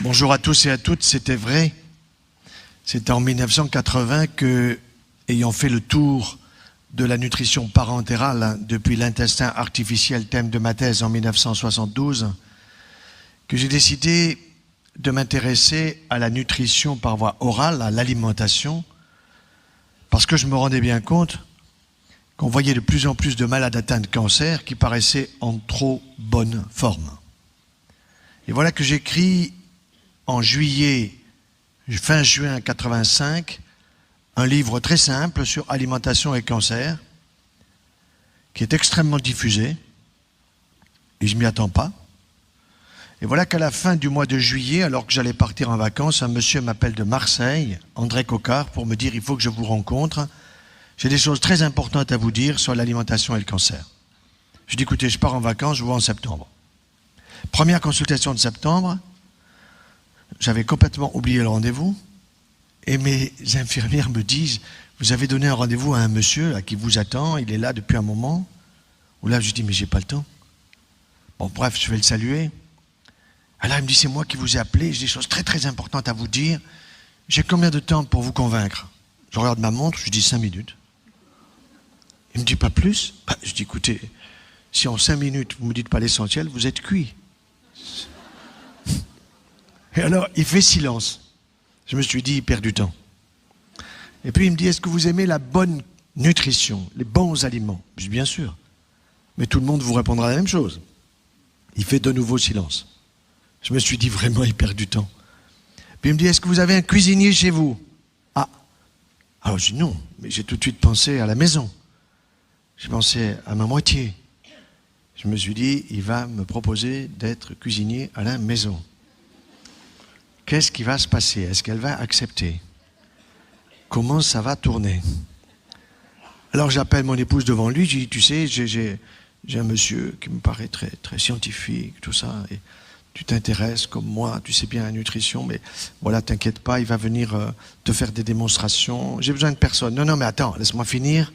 Bonjour à tous et à toutes, c'était vrai. C'était en 1980 que, ayant fait le tour de la nutrition parentérale depuis l'intestin artificiel, thème de ma thèse en 1972, que j'ai décidé de m'intéresser à la nutrition par voie orale, à l'alimentation, parce que je me rendais bien compte qu'on voyait de plus en plus de malades atteints de cancer qui paraissaient en trop bonne forme. Et voilà que j'écris en fin juin 85, un livre très simple sur alimentation et cancer, qui est extrêmement diffusé, et je ne m'y attends pas. Et voilà qu'à la fin du mois de juillet, alors que j'allais partir en vacances, un monsieur m'appelle de Marseille, André Coquart, pour me dire « il faut que je vous rencontre, j'ai des choses très importantes à vous dire sur l'alimentation et le cancer ». Je dis « écoutez, je pars en vacances, je vous vois en septembre ». Première consultation de septembre, j'avais complètement oublié le rendez-vous, et mes infirmières me disent « vous avez donné un rendez-vous à un monsieur là, qui vous attend, il est là depuis un moment ». Ou là, je dis « mais j'ai pas le temps ». Bon, bref, je vais le saluer. Alors il me dit « c'est moi qui vous ai appelé, j'ai des choses très très importantes à vous dire. J'ai combien de temps pour vous convaincre ?» Je regarde ma montre, je dis 5 minutes. Il me dit « pas plus ?» Je dis « écoutez, si en 5 minutes vous ne me dites pas l'essentiel, vous êtes cuit. » Et alors, il fait silence. Je me suis dit, il perd du temps. Et puis il me dit, est-ce que vous aimez la bonne nutrition, les bons aliments? Je dis, bien sûr. Mais tout le monde vous répondra la même chose. Il fait de nouveau silence. Je me suis dit, vraiment, il perd du temps. Puis il me dit, est-ce que vous avez un cuisinier chez vous? Ah. Alors je dis, non, mais j'ai tout de suite pensé à la maison. J'ai pensé à ma moitié. Je me suis dit, il va me proposer d'être cuisinier à la maison. Qu'est-ce qui va se passer? Est-ce qu'elle va accepter? Comment ça va tourner? Alors j'appelle mon épouse devant lui, je dis, tu sais, j'ai un monsieur qui me paraît très, très scientifique, tout ça, et tu t'intéresses comme moi, tu sais bien la nutrition, mais voilà, t'inquiète pas, il va venir te faire des démonstrations. J'ai besoin de personne. Non, mais attends, laisse-moi finir.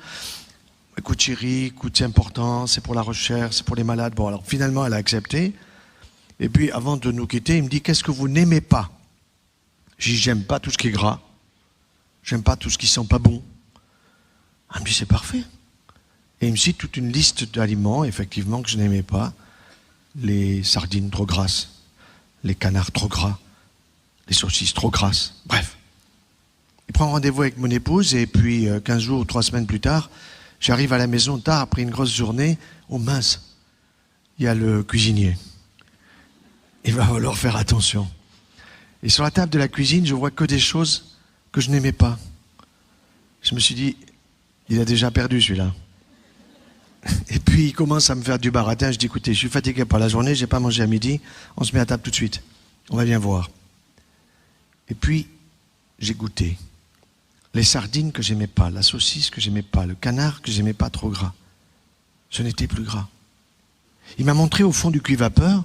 Écoute chérie, écoute, c'est important, c'est pour la recherche, c'est pour les malades. Bon, alors finalement, elle a accepté. Et puis, avant de nous quitter, il me dit, qu'est-ce que vous n'aimez pas? J'ai dit, j'aime pas tout ce qui est gras. J'aime pas tout ce qui sent pas bon. Il me dit, c'est parfait. Et il me cite toute une liste d'aliments, effectivement, que je n'aimais pas. Les sardines trop grasses, les canards trop gras, les saucisses trop grasses, bref. Il prend rendez-vous avec mon épouse, et puis 15 jours ou 3 semaines plus tard, j'arrive à la maison tard, après une grosse journée. Oh mince, il y a le cuisinier. Il va falloir faire attention. Et sur la table de la cuisine, je vois que des choses que je n'aimais pas. Je me suis dit, il a déjà perdu celui-là. Et puis il commence à me faire du baratin. Je dis, écoutez, je suis fatigué par la journée, je n'ai pas mangé à midi, on se met à table tout de suite. On va bien voir. Et puis, j'ai goûté. Les sardines que j'aimais pas, la saucisse que j'aimais pas, le canard que j'aimais pas trop gras. Ce n'était plus gras. Il m'a montré au fond du cuit-vapeur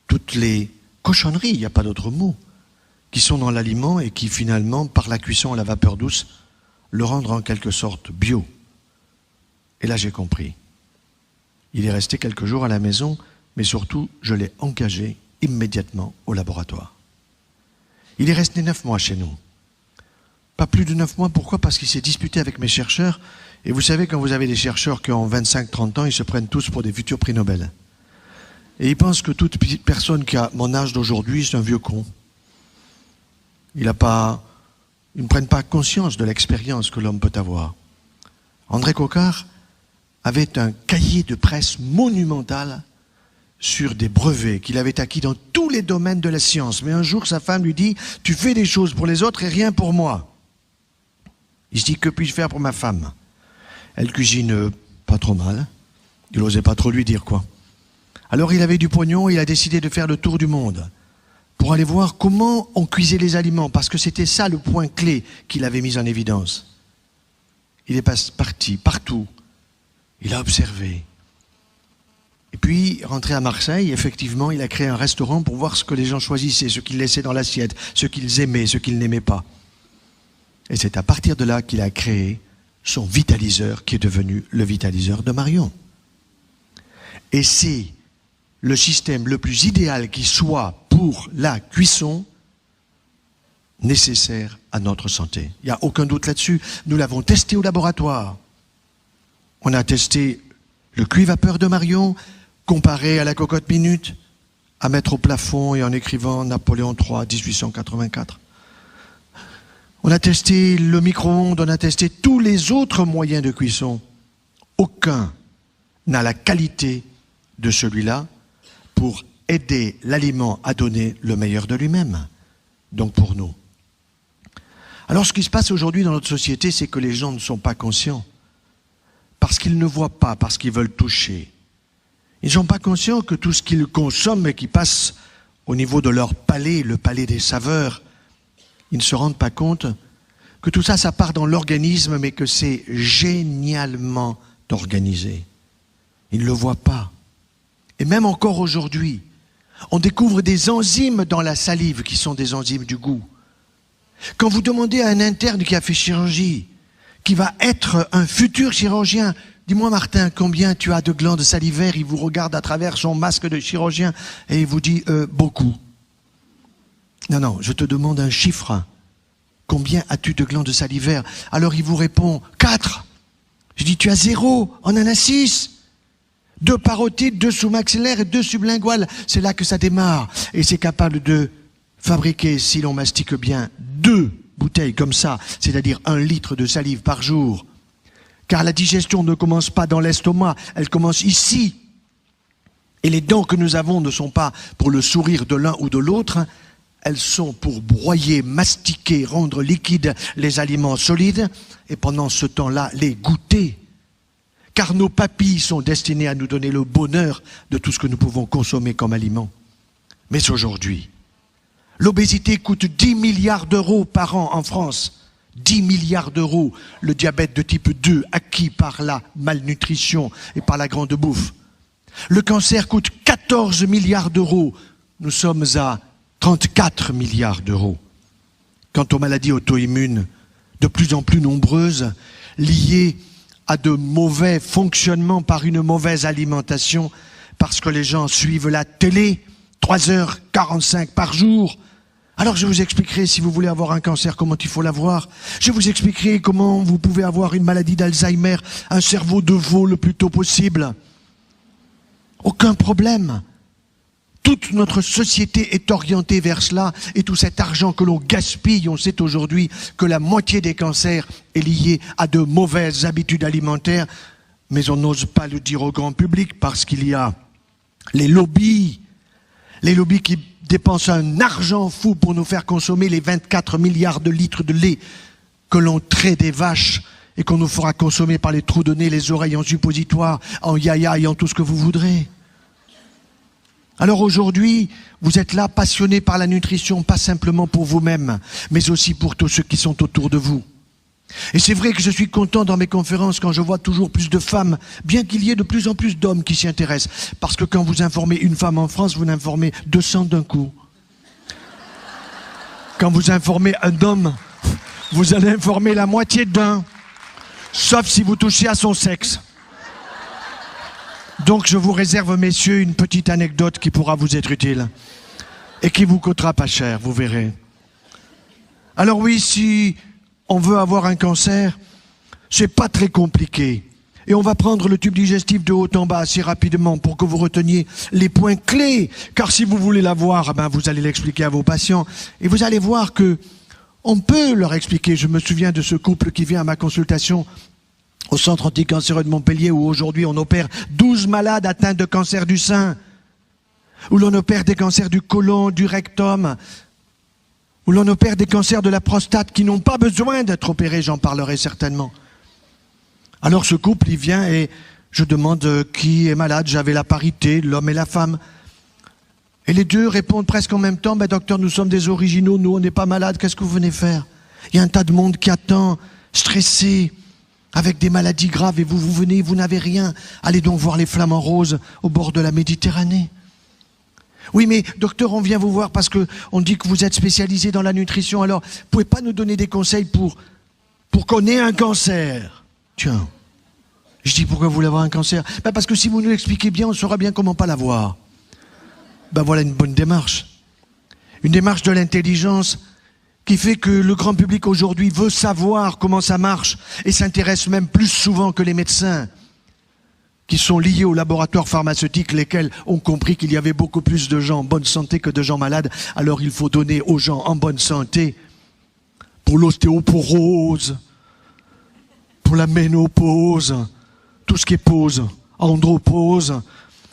toutes les cochonneries, il n'y a pas d'autre mot, qui sont dans l'aliment et qui finalement, par la cuisson à la vapeur douce, le rendent en quelque sorte bio. Et là j'ai compris. Il est resté quelques jours à la maison, mais surtout je l'ai engagé immédiatement au laboratoire. Il est resté 9 mois chez nous. Pas plus de 9 mois, pourquoi? Parce qu'il s'est disputé avec mes chercheurs. Et vous savez, quand vous avez des chercheurs qui ont 25-30 ans, ils se prennent tous pour des futurs prix Nobel. Et ils pensent que toute petite personne qui a mon âge d'aujourd'hui, c'est un vieux con. Ils ne prennent pas conscience de l'expérience que l'homme peut avoir. André Coquart avait un cahier de presse monumental sur des brevets qu'il avait acquis dans tous les domaines de la science. Mais un jour, sa femme lui dit « Tu fais des choses pour les autres et rien pour moi. » Il se dit « Que puis-je faire pour ma femme ?» Elle cuisine pas trop mal. Il n'osait pas trop lui dire quoi. Alors il avait du pognon et il a décidé de faire le tour du monde pour aller voir comment on cuisait les aliments, parce que c'était ça le point clé qu'il avait mis en évidence. Il est parti partout. Il a observé. Et puis, rentré à Marseille, effectivement, il a créé un restaurant pour voir ce que les gens choisissaient, ce qu'ils laissaient dans l'assiette, ce qu'ils aimaient, ce qu'ils n'aimaient pas. Et c'est à partir de là qu'il a créé son vitaliseur, qui est devenu le vitaliseur de Marion. Et c'est le système le plus idéal qui soit pour pour la cuisson nécessaire à notre santé. Il n'y a aucun doute là-dessus. Nous l'avons testé au laboratoire. On a testé le cuit vapeur de Marion comparé à la cocotte minute à mettre au plafond et en écrivant Napoléon III, 1884. On a testé le micro-ondes, on a testé tous les autres moyens de cuisson. Aucun n'a la qualité de celui-là pour aider l'aliment à donner le meilleur de lui-même. Donc pour nous. Alors ce qui se passe aujourd'hui dans notre société, c'est que les gens ne sont pas conscients. Parce qu'ils ne voient pas, parce qu'ils veulent toucher. Ils ne sont pas conscients que tout ce qu'ils consomment et qui passe au niveau de leur palais, le palais des saveurs, ils ne se rendent pas compte que tout ça, ça part dans l'organisme, mais que c'est génialement organisé. Ils ne le voient pas. Et même encore aujourd'hui, on découvre des enzymes dans la salive qui sont des enzymes du goût. Quand vous demandez à un interne qui a fait chirurgie, qui va être un futur chirurgien, dis-moi Martin, combien tu as de glandes salivaires? Il vous regarde à travers son masque de chirurgien et il vous dit beaucoup. Non, je te demande un chiffre. Combien as-tu de glandes salivaires? Alors il vous répond 4. Je dis tu as 0, on en a 6. 2 parotides, 2 sous-maxillaires et 2 sublinguales. C'est là que ça démarre. Et c'est capable de fabriquer, si l'on mastique bien, 2 bouteilles comme ça, c'est-à-dire 1 litre de salive par jour. Car la digestion ne commence pas dans l'estomac, elle commence ici. Et les dents que nous avons ne sont pas pour le sourire de l'un ou de l'autre, elles sont pour broyer, mastiquer, rendre liquides les aliments solides, et pendant ce temps-là, les goûter. Car nos papilles sont destinées à nous donner le bonheur de tout ce que nous pouvons consommer comme aliment. Mais aujourd'hui, l'obésité coûte 10 milliards d'euros par an en France. 10 milliards d'euros, le diabète de type 2 acquis par la malnutrition et par la grande bouffe. Le cancer coûte 14 milliards d'euros. Nous sommes à 34 milliards d'euros. Quant aux maladies auto-immunes, de plus en plus nombreuses, liées à de mauvais fonctionnements par une mauvaise alimentation, parce que les gens suivent la télé 3h45 par jour. Alors je vous expliquerai, si vous voulez avoir un cancer, comment il faut l'avoir. Je vous expliquerai comment vous pouvez avoir une maladie d'Alzheimer, un cerveau de veau le plus tôt possible. Aucun problème. Toute notre société est orientée vers cela, et tout cet argent que l'on gaspille, on sait aujourd'hui que la moitié des cancers est liée à de mauvaises habitudes alimentaires, mais on n'ose pas le dire au grand public parce qu'il y a les lobbies qui dépensent un argent fou pour nous faire consommer les 24 milliards de litres de lait que l'on traite des vaches et qu'on nous fera consommer par les trous de nez, les oreilles en suppositoire, en yaya et en tout ce que vous voudrez. Alors aujourd'hui, vous êtes là passionnés par la nutrition, pas simplement pour vous-même, mais aussi pour tous ceux qui sont autour de vous. Et c'est vrai que je suis content dans mes conférences quand je vois toujours plus de femmes, bien qu'il y ait de plus en plus d'hommes qui s'y intéressent. Parce que quand vous informez une femme en France, vous informez 200 d'un coup. Quand vous informez un homme, vous allez informer la moitié d'un, sauf si vous touchez à son sexe. Donc je vous réserve, messieurs, une petite anecdote qui pourra vous être utile et qui vous coûtera pas cher, vous verrez. Alors oui, si on veut avoir un cancer, c'est pas très compliqué. Et on va prendre le tube digestif de haut en bas assez rapidement pour que vous reteniez les points clés. Car si vous voulez l'avoir, vous allez l'expliquer à vos patients. Et vous allez voir que on peut leur expliquer. Je me souviens de ce couple qui vient à ma consultation au centre anticancéreux de Montpellier, où aujourd'hui on opère 12 malades atteints de cancer du sein, où l'on opère des cancers du côlon, du rectum, où l'on opère des cancers de la prostate qui n'ont pas besoin d'être opérés, j'en parlerai certainement. Alors ce couple, il vient et je demande qui est malade, j'avais la parité, l'homme et la femme. Et les deux répondent presque en même temps, docteur, nous sommes des originaux, nous on n'est pas malades, qu'est-ce que vous venez faire? Il y a un tas de monde qui attend, stressé, avec des maladies graves, et vous venez, vous n'avez rien. Allez donc voir les flamants roses au bord de la Méditerranée. Oui, mais docteur, on vient vous voir parce que on dit que vous êtes spécialisé dans la nutrition, alors vous pouvez pas nous donner des conseils pour qu'on ait un cancer? Tiens, je dis pourquoi vous voulez avoir un cancer? Parce que si vous nous l'expliquez bien, on saura bien comment pas l'avoir. Voilà une bonne démarche. Une démarche de l'intelligence qui fait que le grand public aujourd'hui veut savoir comment ça marche et s'intéresse même plus souvent que les médecins qui sont liés aux laboratoires pharmaceutiques, lesquels ont compris qu'il y avait beaucoup plus de gens en bonne santé que de gens malades. Alors il faut donner aux gens en bonne santé pour l'ostéoporose, pour la ménopause, tout ce qui est pause, andropause.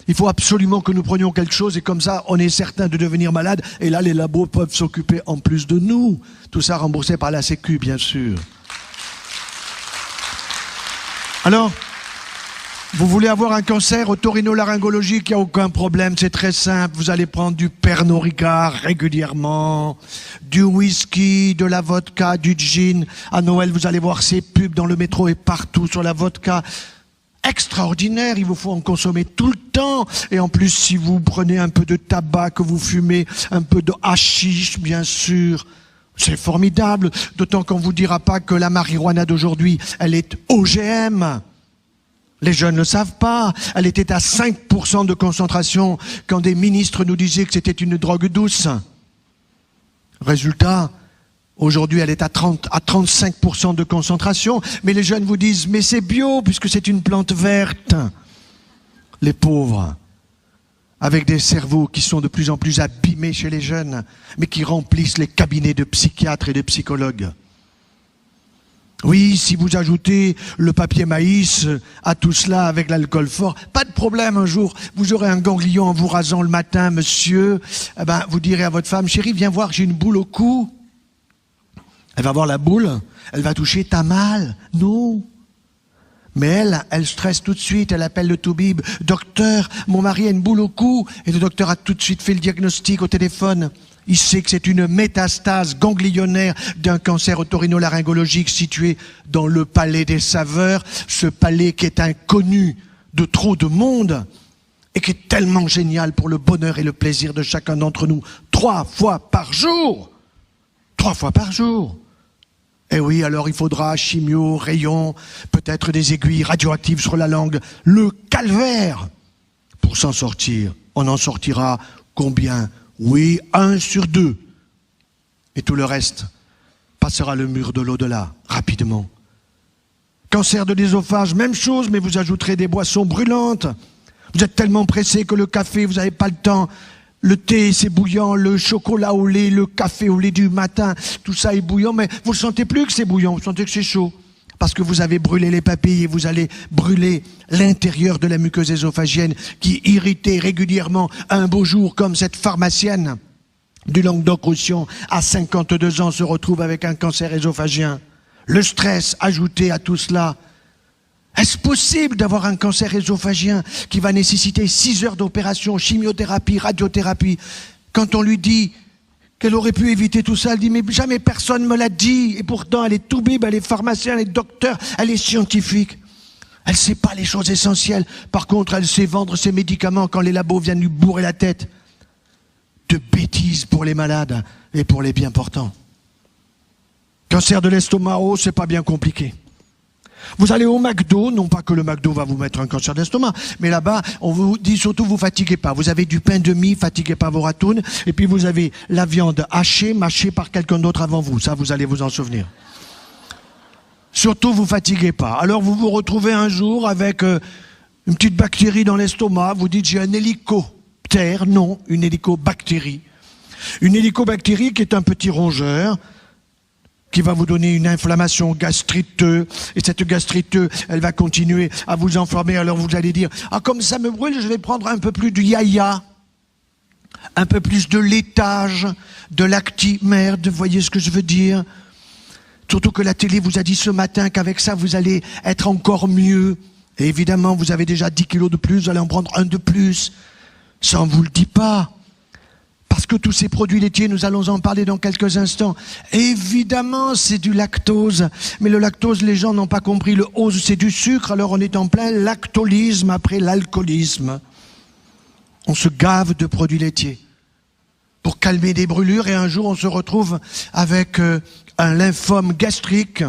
Il faut absolument que nous prenions quelque chose et comme ça, on est certain de devenir malade. Et là, les labos peuvent s'occuper en plus de nous. Tout ça remboursé par la Sécu, bien sûr. Alors, vous voulez avoir un cancer otorhinolaryngologique, il n'y a aucun problème, c'est très simple. Vous allez prendre du Pernod Ricard régulièrement, du whisky, de la vodka, du gin. À Noël, vous allez voir ces pubs dans le métro et partout sur la vodka. Extraordinaire, il vous faut en consommer tout le temps. Et en plus, si vous prenez un peu de tabac, que vous fumez un peu de hashish, bien sûr, c'est formidable. D'autant qu'on ne vous dira pas que la marijuana d'aujourd'hui, elle est OGM. Les jeunes ne le savent pas. Elle était à 5% de concentration quand des ministres nous disaient que c'était une drogue douce. Résultat, aujourd'hui, elle est à 35% de concentration. Mais les jeunes vous disent, mais c'est bio puisque c'est une plante verte. Les pauvres, avec des cerveaux qui sont de plus en plus abîmés chez les jeunes, mais qui remplissent les cabinets de psychiatres et de psychologues. Oui, si vous ajoutez le papier maïs à tout cela avec l'alcool fort, pas de problème, un jour, vous aurez un ganglion en vous rasant le matin, monsieur. Eh ben, vous direz à votre femme, chérie, viens voir, j'ai une boule au cou. Elle va voir la boule, elle va toucher, t'as mal? Non. Mais elle stresse tout de suite, elle appelle le toubib. Docteur, mon mari a une boule au cou. Et le docteur a tout de suite fait le diagnostic au téléphone. Il sait que c'est une métastase ganglionnaire d'un cancer otorhinolaryngologique situé dans le palais des saveurs. Ce palais qui est inconnu de trop de monde et qui est tellement génial pour le bonheur et le plaisir de chacun d'entre nous. 3 fois par jour. 3 fois par jour. Eh oui, alors il faudra chimio, rayons, peut-être des aiguilles radioactives sur la langue. Le calvaire pour s'en sortir. On en sortira combien? Oui, 1 sur 2. Et tout le reste passera le mur de l'au-delà, rapidement. Cancer de l'œsophage, même chose, mais vous ajouterez des boissons brûlantes. Vous êtes tellement pressé que le café, vous n'avez pas le temps. Le thé, c'est bouillant, le chocolat au lait, le café au lait du matin, tout ça est bouillant, mais vous ne sentez plus que c'est bouillant, vous sentez que c'est chaud. Parce que vous avez brûlé les papilles et vous allez brûler l'intérieur de la muqueuse ésophagienne qui, irritée régulièrement, un beau jour, comme cette pharmacienne du Languedoc-Roussillon, à 52 ans, se retrouve avec un cancer œsophagien. Le stress ajouté à tout cela. Est-ce possible d'avoir un cancer œsophagien qui va nécessiter 6 heures d'opération, chimiothérapie, radiothérapie? Quand on lui dit qu'elle aurait pu éviter tout ça, elle dit, mais jamais personne ne me l'a dit. Et pourtant, elle est toubib, elle est pharmacienne, elle est docteur, elle est scientifique. Elle ne sait pas les choses essentielles. Par contre, elle sait vendre ses médicaments quand les labos viennent lui bourrer la tête. De bêtises pour les malades et pour les bien portants. Cancer de l'estomac, oh, c'est pas bien compliqué. Vous allez au McDo, non pas que le McDo va vous mettre un cancer d'estomac, mais là-bas, on vous dit surtout, vous fatiguez pas. Vous avez du pain de mie, fatiguez pas vos ratounes, et puis vous avez la viande hachée, mâchée par quelqu'un d'autre avant vous. Ça, vous allez vous en souvenir. Surtout, vous fatiguez pas. Alors, vous vous retrouvez un jour avec une petite bactérie dans l'estomac. Vous dites, j'ai un hélicoptère. Non, une hélicobactérie. Une hélicobactérie qui est un petit rongeur, qui va vous donner une inflammation gastriteuse, et cette gastriteuse, elle va continuer à vous enflammer, alors vous allez dire, ah comme ça me brûle, je vais prendre un peu plus de yaya, un peu plus de laitage, de lactimerde, vous voyez ce que je veux dire? Surtout que la télé vous a dit ce matin qu'avec ça, vous allez être encore mieux, et évidemment, vous avez déjà 10 kilos de plus, vous allez en prendre un de plus, ça on vous le dit pas. Parce que tous ces produits laitiers, nous allons en parler dans quelques instants. Évidemment, c'est du lactose. Mais le lactose, les gens n'ont pas compris. Le ose, c'est du sucre. Alors on est en plein lactolisme après l'alcoolisme. On se gave de produits laitiers pour calmer des brûlures. Et un jour, on se retrouve avec un lymphome gastrique.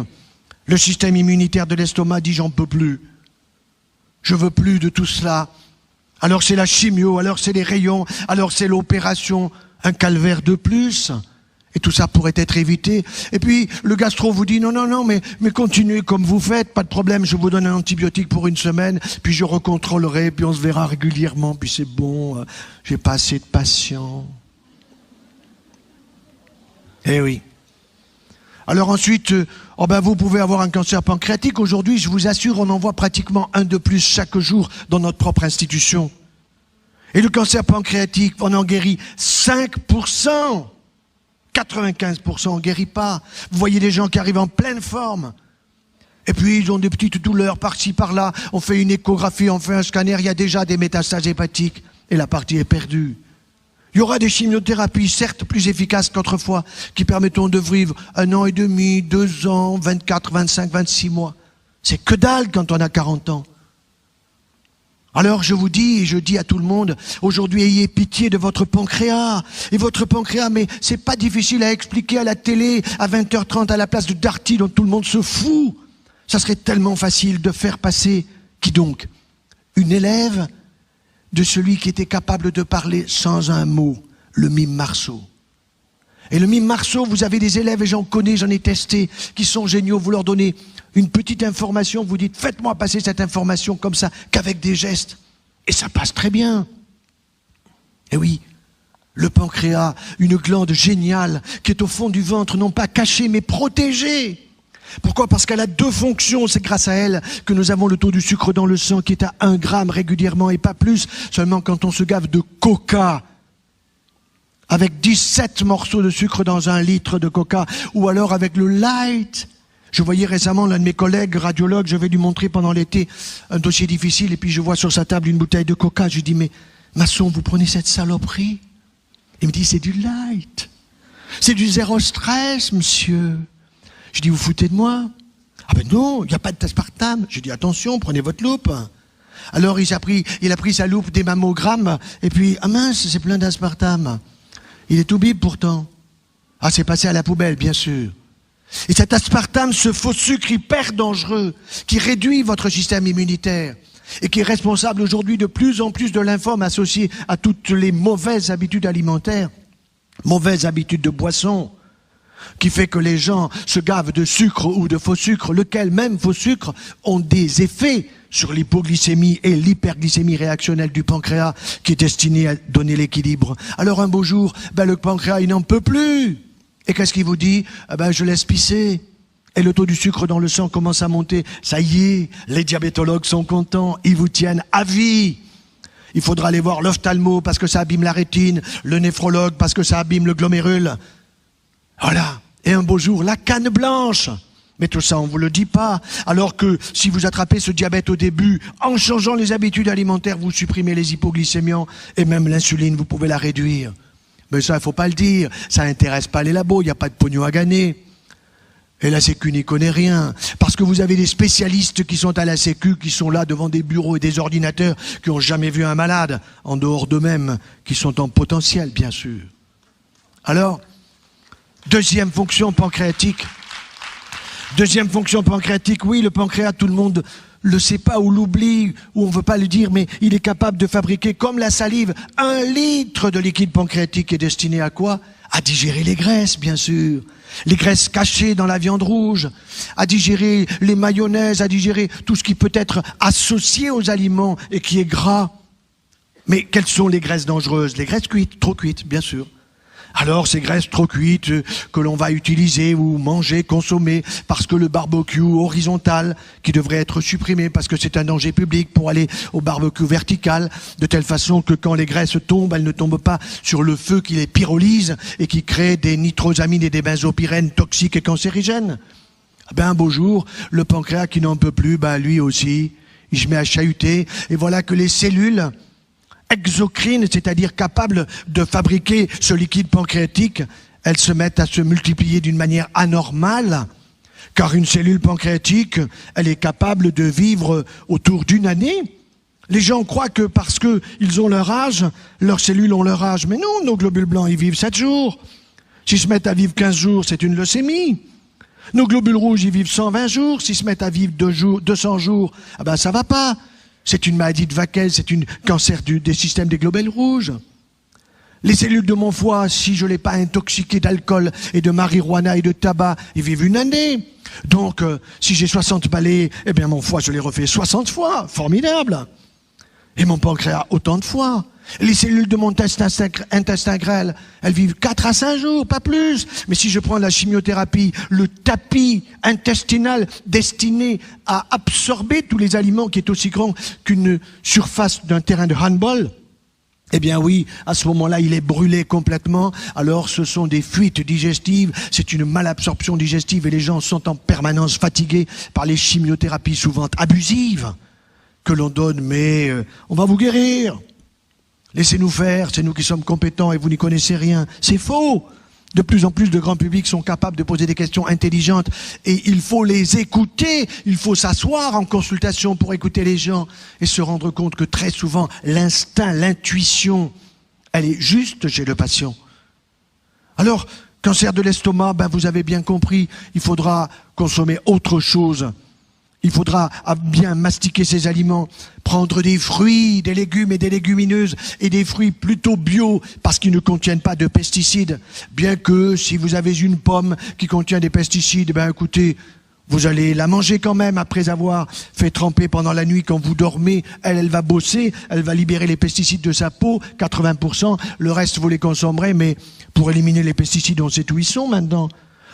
Le système immunitaire de l'estomac dit « j'en peux plus. Je veux plus de tout cela ». Alors c'est la chimio, alors c'est les rayons, alors c'est l'opération. un calvaire de plus. Et tout ça pourrait être évité. Et puis, le gastro vous dit, non, mais continuez comme vous faites, pas de problème, je vous donne un antibiotique pour une semaine, puis je recontrôlerai, puis on se verra régulièrement, puis c'est bon, j'ai pas assez de patients. Eh oui. Alors ensuite, vous pouvez avoir un cancer pancréatique. Aujourd'hui, je vous assure, on en voit pratiquement un de plus chaque jour dans notre propre institution. Et le cancer pancréatique, on en guérit 5%. 95% on guérit pas. Vous voyez des gens qui arrivent en pleine forme. Et puis ils ont des petites douleurs par-ci, par-là. On fait une échographie, on fait un scanner, il y a déjà des métastases hépatiques. Et la partie est perdue. Il y aura des chimiothérapies, certes plus efficaces qu'autrefois, qui permettront de vivre 1 an et demi, 2 ans, 24, 25, 26 mois. C'est que dalle quand on a 40 ans. Alors je vous dis, et je dis à tout le monde, aujourd'hui ayez pitié de votre pancréas. Et votre pancréas, mais c'est pas difficile à expliquer à la télé, à 20h30 à la place de Darty dont tout le monde se fout. Ça serait tellement facile de faire passer, qui donc? Une élève de celui qui était capable de parler sans un mot, le mime Marceau. Et le mime Marceau, vous avez des élèves, et j'en connais, j'en ai testé, qui sont géniaux, vous leur donnez une petite information, vous dites, faites-moi passer cette information comme ça, qu'avec des gestes. Et ça passe très bien. Et oui, le pancréas, une glande géniale, qui est au fond du ventre, non pas cachée, mais protégée. Pourquoi? Parce qu'elle a 2 fonctions, c'est grâce à elle que nous avons le taux du sucre dans le sang qui est à 1 gramme régulièrement et pas plus, seulement quand on se gave de coca, avec 17 morceaux de sucre dans 1 litre de coca, ou alors avec le light. Je voyais récemment l'un de mes collègues radiologues, je vais lui montrer pendant l'été un dossier difficile, et puis je vois sur sa table une bouteille de coca. Je lui dis, mais Masson, vous prenez cette saloperie? Il me dit, c'est du light. C'est du 0 stress, monsieur. Je dis, vous foutez de moi? Ah ben non, il n'y a pas d'aspartame. Je dis, attention, prenez votre loupe. Alors il a pris sa loupe des mammogrammes, et puis, ah mince, c'est plein d'aspartame. Il est tout bip pourtant. Ah, c'est passé à la poubelle, bien sûr. Et cet aspartame, ce faux sucre hyper dangereux, qui réduit votre système immunitaire, et qui est responsable aujourd'hui de plus en plus de lymphomes associés à toutes les mauvaises habitudes alimentaires, mauvaises habitudes de boisson, qui fait que les gens se gavent de sucre ou de faux sucre, lequel même faux sucre ont des effets sur l'hypoglycémie et l'hyperglycémie réactionnelle du pancréas, qui est destiné à donner l'équilibre. Alors un beau jour, le pancréas, il n'en peut plus. Et qu'est-ce qu'il vous dit? Je laisse pisser. Et le taux du sucre dans le sang commence à monter. Ça y est, les diabétologues sont contents, ils vous tiennent à vie. Il faudra aller voir l'ophtalmo parce que ça abîme la rétine, le néphrologue parce que ça abîme le glomérule. Voilà. Et un beau jour, la canne blanche. Mais tout ça, on ne vous le dit pas. Alors que si vous attrapez ce diabète au début, en changeant les habitudes alimentaires, vous supprimez les hypoglycémiants et même l'insuline, vous pouvez la réduire. Mais ça, il ne faut pas le dire. Ça n'intéresse pas les labos, il n'y a pas de pognon à gagner. Et la Sécu n'y connaît rien. Parce que vous avez des spécialistes qui sont à la Sécu, qui sont là devant des bureaux et des ordinateurs, qui n'ont jamais vu un malade, en dehors d'eux-mêmes, qui sont en potentiel, bien sûr. Alors, deuxième fonction pancréatique. Deuxième fonction pancréatique, oui, le pancréas, tout le monde le sait pas ou l'oublie, ou on veut pas le dire, mais il est capable de fabriquer, comme la salive, 1 litre de liquide pancréatique est destiné à quoi? À digérer les graisses, bien sûr. Les graisses cachées dans la viande rouge, à digérer les mayonnaises, à digérer tout ce qui peut être associé aux aliments et qui est gras. Mais quelles sont les graisses dangereuses? Les graisses cuites, trop cuites, bien sûr. Alors ces graisses trop cuites que l'on va utiliser ou manger, consommer, parce que le barbecue horizontal, qui devrait être supprimé parce que c'est un danger public, pour aller au barbecue vertical, de telle façon que quand les graisses tombent, elles ne tombent pas sur le feu qui les pyrolyse et qui crée des nitrosamines et des benzopyrènes toxiques et cancérigènes. Un beau jour, le pancréas qui n'en peut plus, lui aussi, il se met à chahuter, et voilà que les cellules exocrines, c'est-à-dire capables de fabriquer ce liquide pancréatique, elles se mettent à se multiplier d'une manière anormale, car une cellule pancréatique, elle est capable de vivre autour d'1 année. Les gens croient que parce qu'ils ont leur âge, leurs cellules ont leur âge. Mais non, nos globules blancs, ils vivent 7 jours. S'ils se mettent à vivre 15 jours, c'est une leucémie. Nos globules rouges, ils vivent 120 jours. S'ils se mettent à vivre 200 jours, ça va pas. C'est une maladie de Vaquel, c'est un cancer des systèmes des globules rouges. Les cellules de mon foie, si je ne l'ai pas intoxiqué d'alcool et de marijuana et de tabac, ils vivent une année. Donc, si j'ai 60 balais, eh bien mon foie, je l'ai refait 60 fois. Formidable. Et mon pancréas, autant de fois. Les cellules de mon intestin grêle, elles vivent 4 à 5 jours, pas plus. Mais si je prends la chimiothérapie, le tapis intestinal destiné à absorber tous les aliments qui est aussi grand qu'une surface d'un terrain de handball, eh bien oui, à ce moment-là, il est brûlé complètement. Alors ce sont des fuites digestives, c'est une malabsorption digestive et les gens sont en permanence fatigués par les chimiothérapies souvent abusives que l'on donne. Mais on va vous guérir. Laissez-nous faire, c'est nous qui sommes compétents et vous n'y connaissez rien. C'est faux. De plus en plus de grands publics sont capables de poser des questions intelligentes et il faut les écouter. Il faut s'asseoir en consultation pour écouter les gens et se rendre compte que très souvent, l'instinct, l'intuition, elle est juste chez le patient. Alors, cancer de l'estomac, vous avez bien compris, il faudra consommer autre chose. Il faudra bien mastiquer ces aliments, prendre des fruits, des légumes et des légumineuses et des fruits plutôt bio parce qu'ils ne contiennent pas de pesticides. Bien que si vous avez une pomme qui contient des pesticides, écoutez, vous allez la manger quand même après avoir fait tremper pendant la nuit quand vous dormez. Elle va bosser, elle va libérer les pesticides de sa peau, 80%. Le reste, vous les consommerez, mais pour éliminer les pesticides, on sait où ils sont maintenant.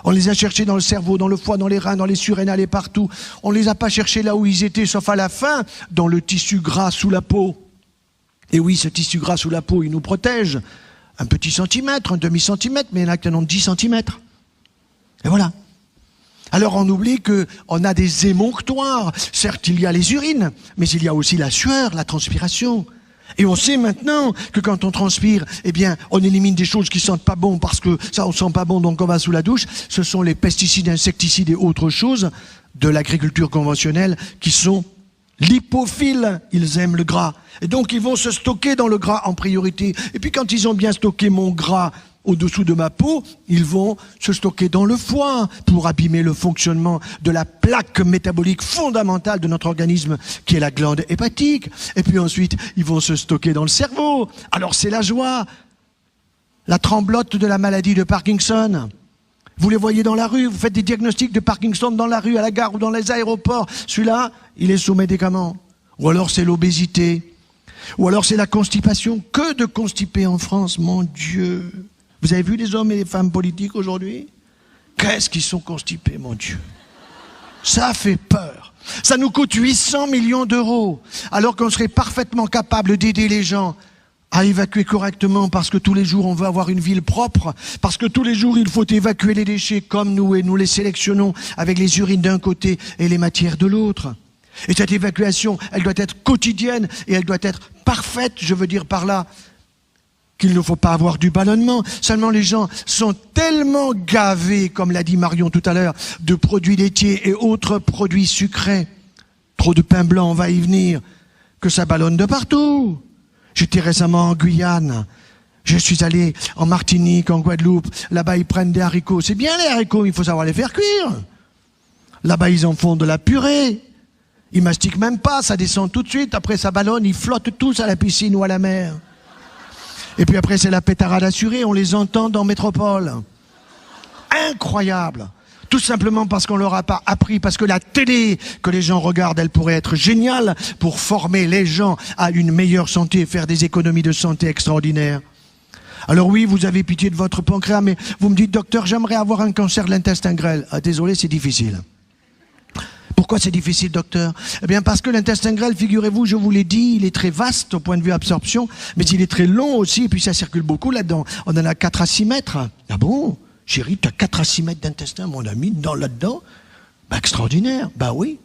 On les a cherchés dans le cerveau, dans le foie, dans les reins, dans les surrénales et partout. On ne les a pas cherchés là où ils étaient, sauf à la fin, dans le tissu gras sous la peau. Et oui, ce tissu gras sous la peau, il nous protège. Un petit centimètre, un demi-centimètre, mais il y en a qui en ont 10 centimètres. Et voilà. Alors on oublie qu'on a des émonctoires. Certes, il y a les urines, mais il y a aussi la sueur, la transpiration. Et on sait maintenant que quand on transpire, on élimine des choses qui sentent pas bon parce que ça, on sent pas bon, donc on va sous la douche. Ce sont les pesticides, insecticides et autres choses de l'agriculture conventionnelle qui sont lipophiles. Ils aiment le gras. Et donc, ils vont se stocker dans le gras en priorité. Et puis, quand ils ont bien stocké mon gras au-dessous de ma peau, ils vont se stocker dans le foie pour abîmer le fonctionnement de la plaque métabolique fondamentale de notre organisme, qui est la glande hépatique. Et puis ensuite, ils vont se stocker dans le cerveau. Alors c'est la joie, la tremblote de la maladie de Parkinson. Vous les voyez dans la rue, vous faites des diagnostics de Parkinson dans la rue, à la gare ou dans les aéroports. Celui-là, il est sous médicaments. Ou alors c'est l'obésité. Ou alors c'est la constipation. Que de constipés en France, mon Dieu! Vous avez vu les hommes et les femmes politiques aujourd'hui? Qu'est-ce qu'ils sont constipés, mon Dieu! Ça fait peur. Ça nous coûte 800 millions d'euros, alors qu'on serait parfaitement capable d'aider les gens à évacuer correctement, parce que tous les jours on veut avoir une ville propre, parce que tous les jours il faut évacuer les déchets comme nous, et nous les sélectionnons avec les urines d'un côté et les matières de l'autre. Et cette évacuation, elle doit être quotidienne et elle doit être parfaite, je veux dire par là qu'il ne faut pas avoir du ballonnement. Seulement les gens sont tellement gavés, comme l'a dit Marion tout à l'heure, de produits laitiers et autres produits sucrés. Trop de pain blanc, on va y venir, que ça ballonne de partout. J'étais récemment en Guyane. Je suis allé en Martinique, en Guadeloupe. Là-bas, ils prennent des haricots. C'est bien les haricots, il faut savoir les faire cuire. Là-bas, ils en font de la purée. Ils mastiquent même pas, ça descend tout de suite. Après, ça ballonne, ils flottent tous à la piscine ou à la mer. Et puis après, c'est la pétarade assurée, on les entend dans Métropole. Incroyable. Tout simplement parce qu'on leur a pas appris, parce que la télé que les gens regardent, elle pourrait être géniale pour former les gens à une meilleure santé et faire des économies de santé extraordinaires. Alors oui, vous avez pitié de votre pancréas, mais vous me dites, docteur, j'aimerais avoir un cancer de l'intestin grêle. Ah, désolé, c'est difficile. Pourquoi c'est difficile, docteur? Eh bien, parce que l'intestin grêle, figurez-vous, je vous l'ai dit, il est très vaste au point de vue absorption, mais il est très long aussi, et puis ça circule beaucoup là-dedans. On en a 4 à 6 mètres. Ah bon? Chérie, tu as 4 à 6 mètres d'intestin, mon ami, là-dedans? Extraordinaire. Oui.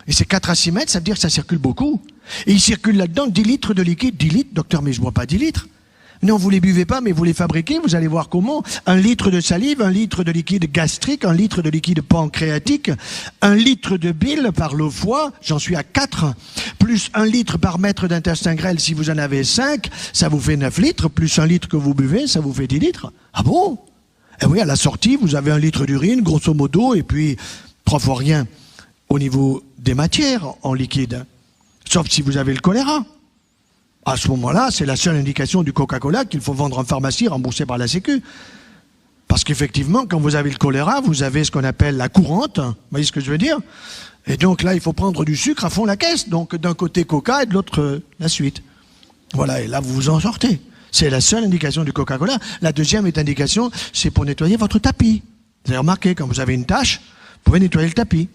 Et ces 4 à 6 mètres, ça veut dire que ça circule beaucoup. Et il circule là-dedans 10 litres de liquide. 10 litres, docteur, mais je ne bois pas 10 litres. Non, vous les buvez pas, mais vous les fabriquez, vous allez voir comment. 1 litre de salive, 1 litre de liquide gastrique, 1 litre de liquide pancréatique, 1 litre de bile par le foie, j'en suis à 4, plus 1 litre par mètre d'intestin grêle si vous en avez 5, ça vous fait 9 litres, plus 1 litre que vous buvez, ça vous fait 10 litres. Ah bon? Eh oui, à la sortie, vous avez 1 litre d'urine, grosso modo, et puis 3 fois rien au niveau des matières en liquide. Sauf si vous avez le choléra. À ce moment-là, c'est la seule indication du Coca-Cola qu'il faut vendre en pharmacie, remboursé par la Sécu. Parce qu'effectivement, quand vous avez le choléra, vous avez ce qu'on appelle la courante. Vous voyez ce que je veux dire? Et donc là, il faut prendre du sucre à fond la caisse. Donc d'un côté Coca et de l'autre la suite. Voilà, et là, vous vous en sortez. C'est la seule indication du Coca-Cola. La deuxième indication, c'est pour nettoyer votre tapis. Vous avez remarqué, quand vous avez une tache, vous pouvez nettoyer le tapis.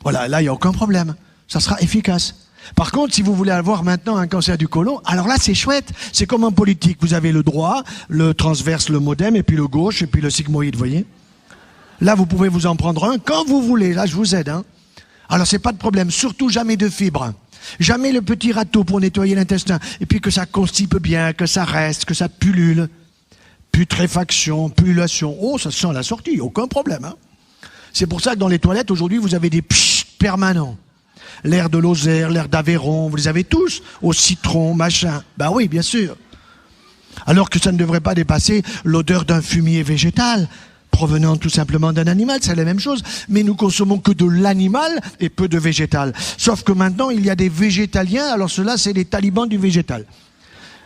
Voilà, là, il n'y a aucun problème. Ça sera efficace. Par contre, si vous voulez avoir maintenant un cancer du côlon, alors là, c'est chouette. C'est comme en politique. Vous avez le droit, le transverse, le modem, et puis le gauche, et puis le sigmoïde, vous voyez? Là, vous pouvez vous en prendre un quand vous voulez. Là, je vous aide. Hein. Alors, c'est pas de problème. Surtout, jamais de fibres. Jamais le petit râteau pour nettoyer l'intestin. Et puis que ça constipe bien, que ça reste, que ça pullule. Putréfaction, pullulation. Oh, ça sent la sortie. Aucun problème. Hein. C'est pour ça que dans les toilettes, aujourd'hui, vous avez des pshhh permanents. L'air de Lozère, l'air d'Aveyron, vous les avez tous, au citron, machin. Ben oui, bien sûr. Alors que ça ne devrait pas dépasser l'odeur d'un fumier végétal, provenant tout simplement d'un animal, c'est la même chose. Mais nous consommons que de l'animal et peu de végétal. Sauf que maintenant, il y a des végétaliens, alors ceux-là, c'est les talibans du végétal.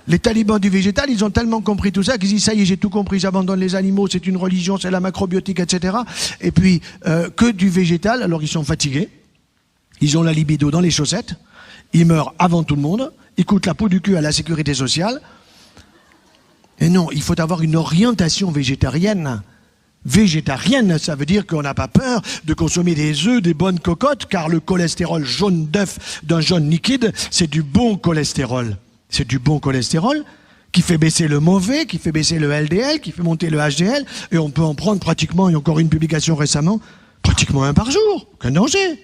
Les talibans du végétal, ils ont tellement compris tout ça qu'ils disent, ça y est, j'ai tout compris, j'abandonne les animaux, c'est une religion, c'est la macrobiotique, etc. Et puis, que du végétal, alors ils sont fatigués. Ils ont la libido dans les chaussettes, ils meurent avant tout le monde, ils coûtent la peau du cul à la sécurité sociale. Et non, il faut avoir une orientation végétarienne. Végétarienne, ça veut dire qu'on n'a pas peur de consommer des œufs, des bonnes cocottes, car le cholestérol jaune d'œuf d'un jaune liquide, c'est du bon cholestérol. C'est du bon cholestérol qui fait baisser le mauvais, qui fait baisser le LDL, qui fait monter le HDL, et on peut en prendre pratiquement, il y a encore une publication récemment, pratiquement un par jour, aucun danger.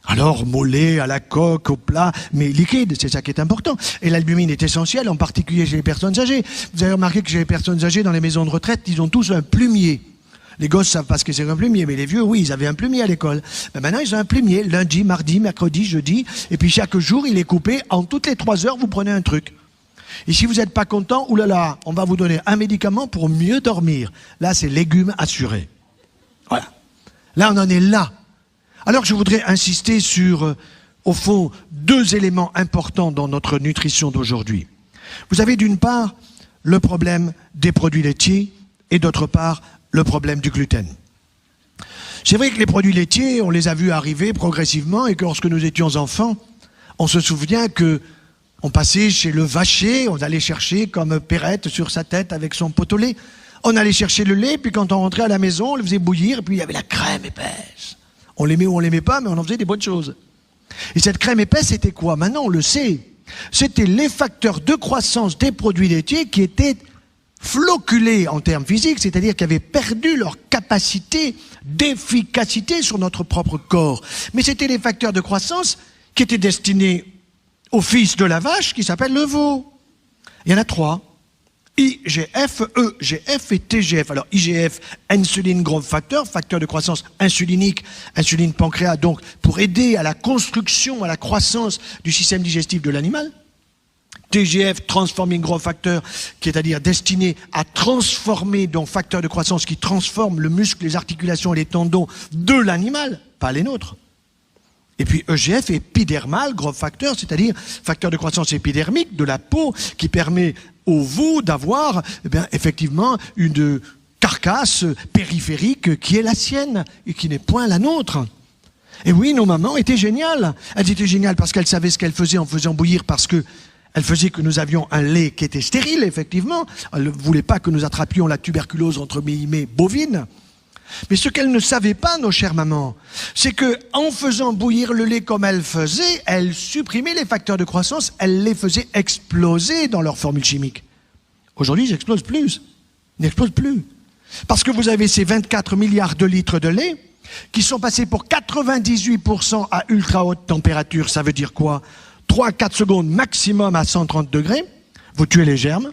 Alors, mollet, à la coque, au plat, mais liquide, c'est ça qui est important. Et l'albumine est essentielle, en particulier chez les personnes âgées. Vous avez remarqué que chez les personnes âgées, dans les maisons de retraite, ils ont tous un plumier. Les gosses savent pas ce que c'est un plumier, mais les vieux, oui, ils avaient un plumier à l'école. Ben maintenant, ils ont un plumier, lundi, mardi, mercredi, jeudi, et puis chaque jour, il est coupé. En toutes les 3 heures, vous prenez un truc. Et si vous n'êtes pas content, oulala, on va vous donner un médicament pour mieux dormir. Là, c'est légumes assurés. Voilà. Là, on en est là. Alors je voudrais insister sur, au fond, 2 éléments importants dans notre nutrition d'aujourd'hui. Vous avez d'une part le problème des produits laitiers et d'autre part le problème du gluten. C'est vrai que les produits laitiers, on les a vus arriver progressivement et que lorsque nous étions enfants, on se souvient que on passait chez le vacher, on allait chercher comme Perrette sur sa tête avec son pot au lait. On allait chercher le lait, puis quand on rentrait à la maison, on le faisait bouillir et puis il y avait la crème épaisse. On l'aimait ou on l'aimait pas, mais on en faisait des bonnes choses. Et cette crème épaisse, c'était quoi? Maintenant, on le sait. C'était les facteurs de croissance des produits laitiers qui étaient floculés en termes physiques, c'est-à-dire qui avaient perdu leur capacité d'efficacité sur notre propre corps. Mais c'était les facteurs de croissance qui étaient destinés au fils de la vache qui s'appelle le veau. Il y en a 3. IGF, EGF et TGF. Alors IGF, insuline growth factor, facteur de croissance insulinique, insuline pancréas, donc pour aider à la construction, à la croissance du système digestif de l'animal. TGF, transforming growth factor, qui est à dire destiné à transformer, donc facteur de croissance qui transforme le muscle, les articulations et les tendons de l'animal, pas les nôtres. Et puis EGF, épidermal, growth factor, c'est-à-dire facteur de croissance épidermique de la peau qui permet au veau d'avoir effectivement une carcasse périphérique qui est la sienne et qui n'est point la nôtre. Et oui, nos mamans étaient géniales. Elles étaient géniales parce qu'elles savaient ce qu'elles faisaient en faisant bouillir, parce que elles faisaient que nous avions un lait qui était stérile, effectivement. Elles ne voulaient pas que nous attrapions la tuberculose entre guillemets bovine. Mais ce qu'elles ne savaient pas, nos chères mamans, c'est que en faisant bouillir le lait comme elles faisaient, elles supprimaient les facteurs de croissance, elles les faisaient exploser dans leur formule chimique. Aujourd'hui, ils n'explosent plus. Ils n'explosent plus. Parce que vous avez ces 24 milliards de litres de lait qui sont passés pour 98% à ultra haute température. Ça veut dire quoi? 3 à 4 secondes maximum à 130 degrés. Vous tuez les germes,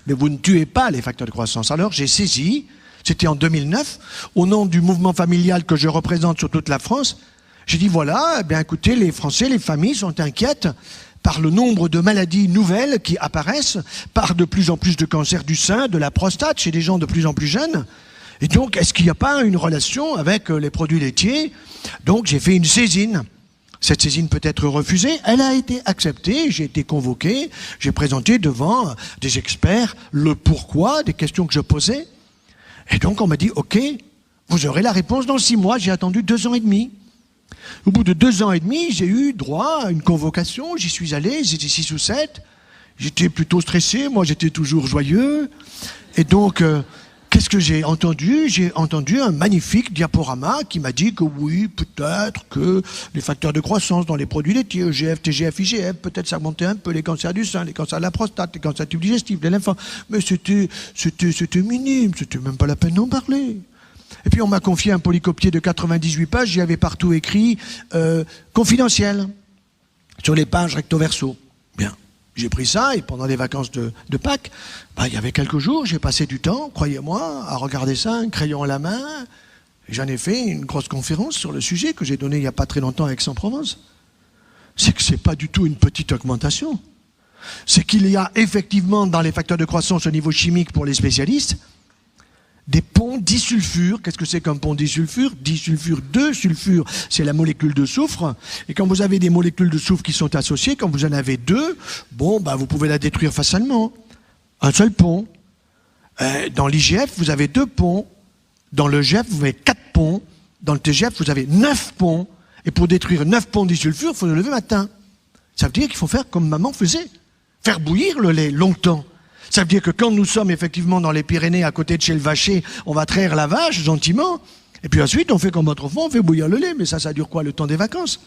mais vous ne tuez pas les facteurs de croissance. Alors j'ai saisi, c'était en 2009, au nom du mouvement familial que je représente sur toute la France, j'ai dit voilà, écoutez, les Français, les familles sont inquiètes par le nombre de maladies nouvelles qui apparaissent, par de plus en plus de cancers du sein, de la prostate, chez des gens de plus en plus jeunes. Et donc, est-ce qu'il n'y a pas une relation avec les produits laitiers? Donc, j'ai fait une saisine. Cette saisine peut être refusée. Elle a été acceptée, j'ai été convoqué, j'ai présenté devant des experts le pourquoi des questions que je posais. Et donc on m'a dit, ok, vous aurez la réponse dans 6 mois. J'ai attendu 2 ans et demi. Au bout de 2 ans et demi, j'ai eu droit à une convocation, j'y suis allé, j'étais 6 ou 7. J'étais plutôt stressé, moi j'étais toujours joyeux. Et donc, qu'est-ce que j'ai entendu? J'ai entendu un magnifique diaporama qui m'a dit que oui, peut-être que les facteurs de croissance dans les produits laitiers, EGF, TGF, IGF, peut-être ça augmentait un peu les cancers du sein, les cancers de la prostate, les cancers du tube digestif, les lymphomes. Mais c'était minime, c'était même pas la peine d'en parler. Et puis on m'a confié un polycopier de 98 pages, j'y avais partout écrit confidentiel sur les pages recto verso. Bien. J'ai pris ça et pendant les vacances de Pâques, il y avait quelques jours, j'ai passé du temps, croyez-moi, à regarder ça, un crayon à la main. J'en ai fait une grosse conférence sur le sujet que j'ai donnée il n'y a pas très longtemps à Aix-en-Provence. C'est que c'est pas du tout une petite augmentation. C'est qu'il y a effectivement dans les facteurs de croissance au niveau chimique pour les spécialistes, des ponts disulfure. Qu'est-ce que c'est qu'un pont disulfure? Disulfure, 2 sulfures, c'est la molécule de soufre. Et quand vous avez des molécules de soufre qui sont associées, quand vous en avez 2, vous pouvez la détruire facilement. Un seul pont. Dans l'IGF, vous avez 2 ponts. Dans le GF, vous avez 4 ponts. Dans le TGF, vous avez 9 ponts. Et pour détruire 9 ponts disulfure, il faut le lever matin. Ça veut dire qu'il faut faire comme maman faisait. Faire bouillir le lait longtemps. Ça veut dire que quand nous sommes effectivement dans les Pyrénées, à côté de chez le vacher, on va traire la vache gentiment, et puis ensuite on fait comme autrefois, on fait bouillir le lait, mais ça dure quoi, le temps des vacances?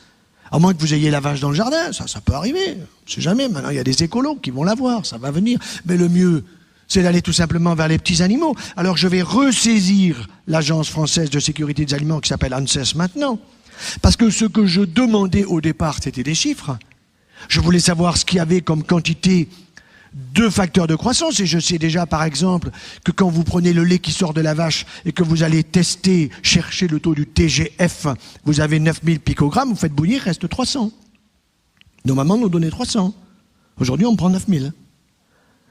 À moins que vous ayez la vache dans le jardin, ça peut arriver, on sait jamais, maintenant il y a des écolos qui vont la voir, ça va venir, mais le mieux, c'est d'aller tout simplement vers les petits animaux. Alors je vais ressaisir l'Agence française de sécurité des aliments qui s'appelle ANSES maintenant, parce que ce que je demandais au départ, c'était des chiffres. Je voulais savoir ce qu'il y avait comme quantité de facteurs de croissance, et je sais déjà par exemple que quand vous prenez le lait qui sort de la vache et que vous allez tester, chercher le taux du TGF, vous avez 9000 picogrammes, vous faites bouillir, reste 300. Nos mamans nous donnaient 300. Aujourd'hui on prend 9000.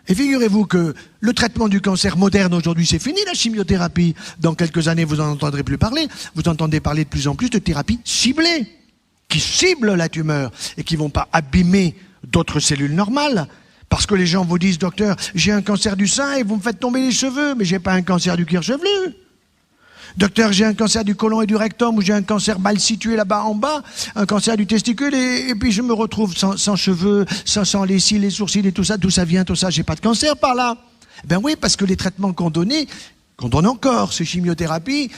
Et figurez-vous que le traitement du cancer moderne aujourd'hui, c'est fini la chimiothérapie. Dans quelques années vous n'en entendrez plus parler. Vous entendez parler de plus en plus de thérapies ciblées, qui ciblent la tumeur et qui ne vont pas abîmer d'autres cellules normales. Parce que les gens vous disent, docteur, j'ai un cancer du sein et vous me faites tomber les cheveux, mais j'ai pas un cancer du cuir chevelu. Docteur, j'ai un cancer du côlon et du rectum, ou j'ai un cancer mal situé là-bas en bas, un cancer du testicule, et puis je me retrouve sans cheveux, sans les cils, les sourcils et tout ça. D'où ça vient tout ça? J'ai pas de cancer par là. Ben oui, parce que les traitements qu'on donnait, qu'on donne encore, ces chimiothérapies,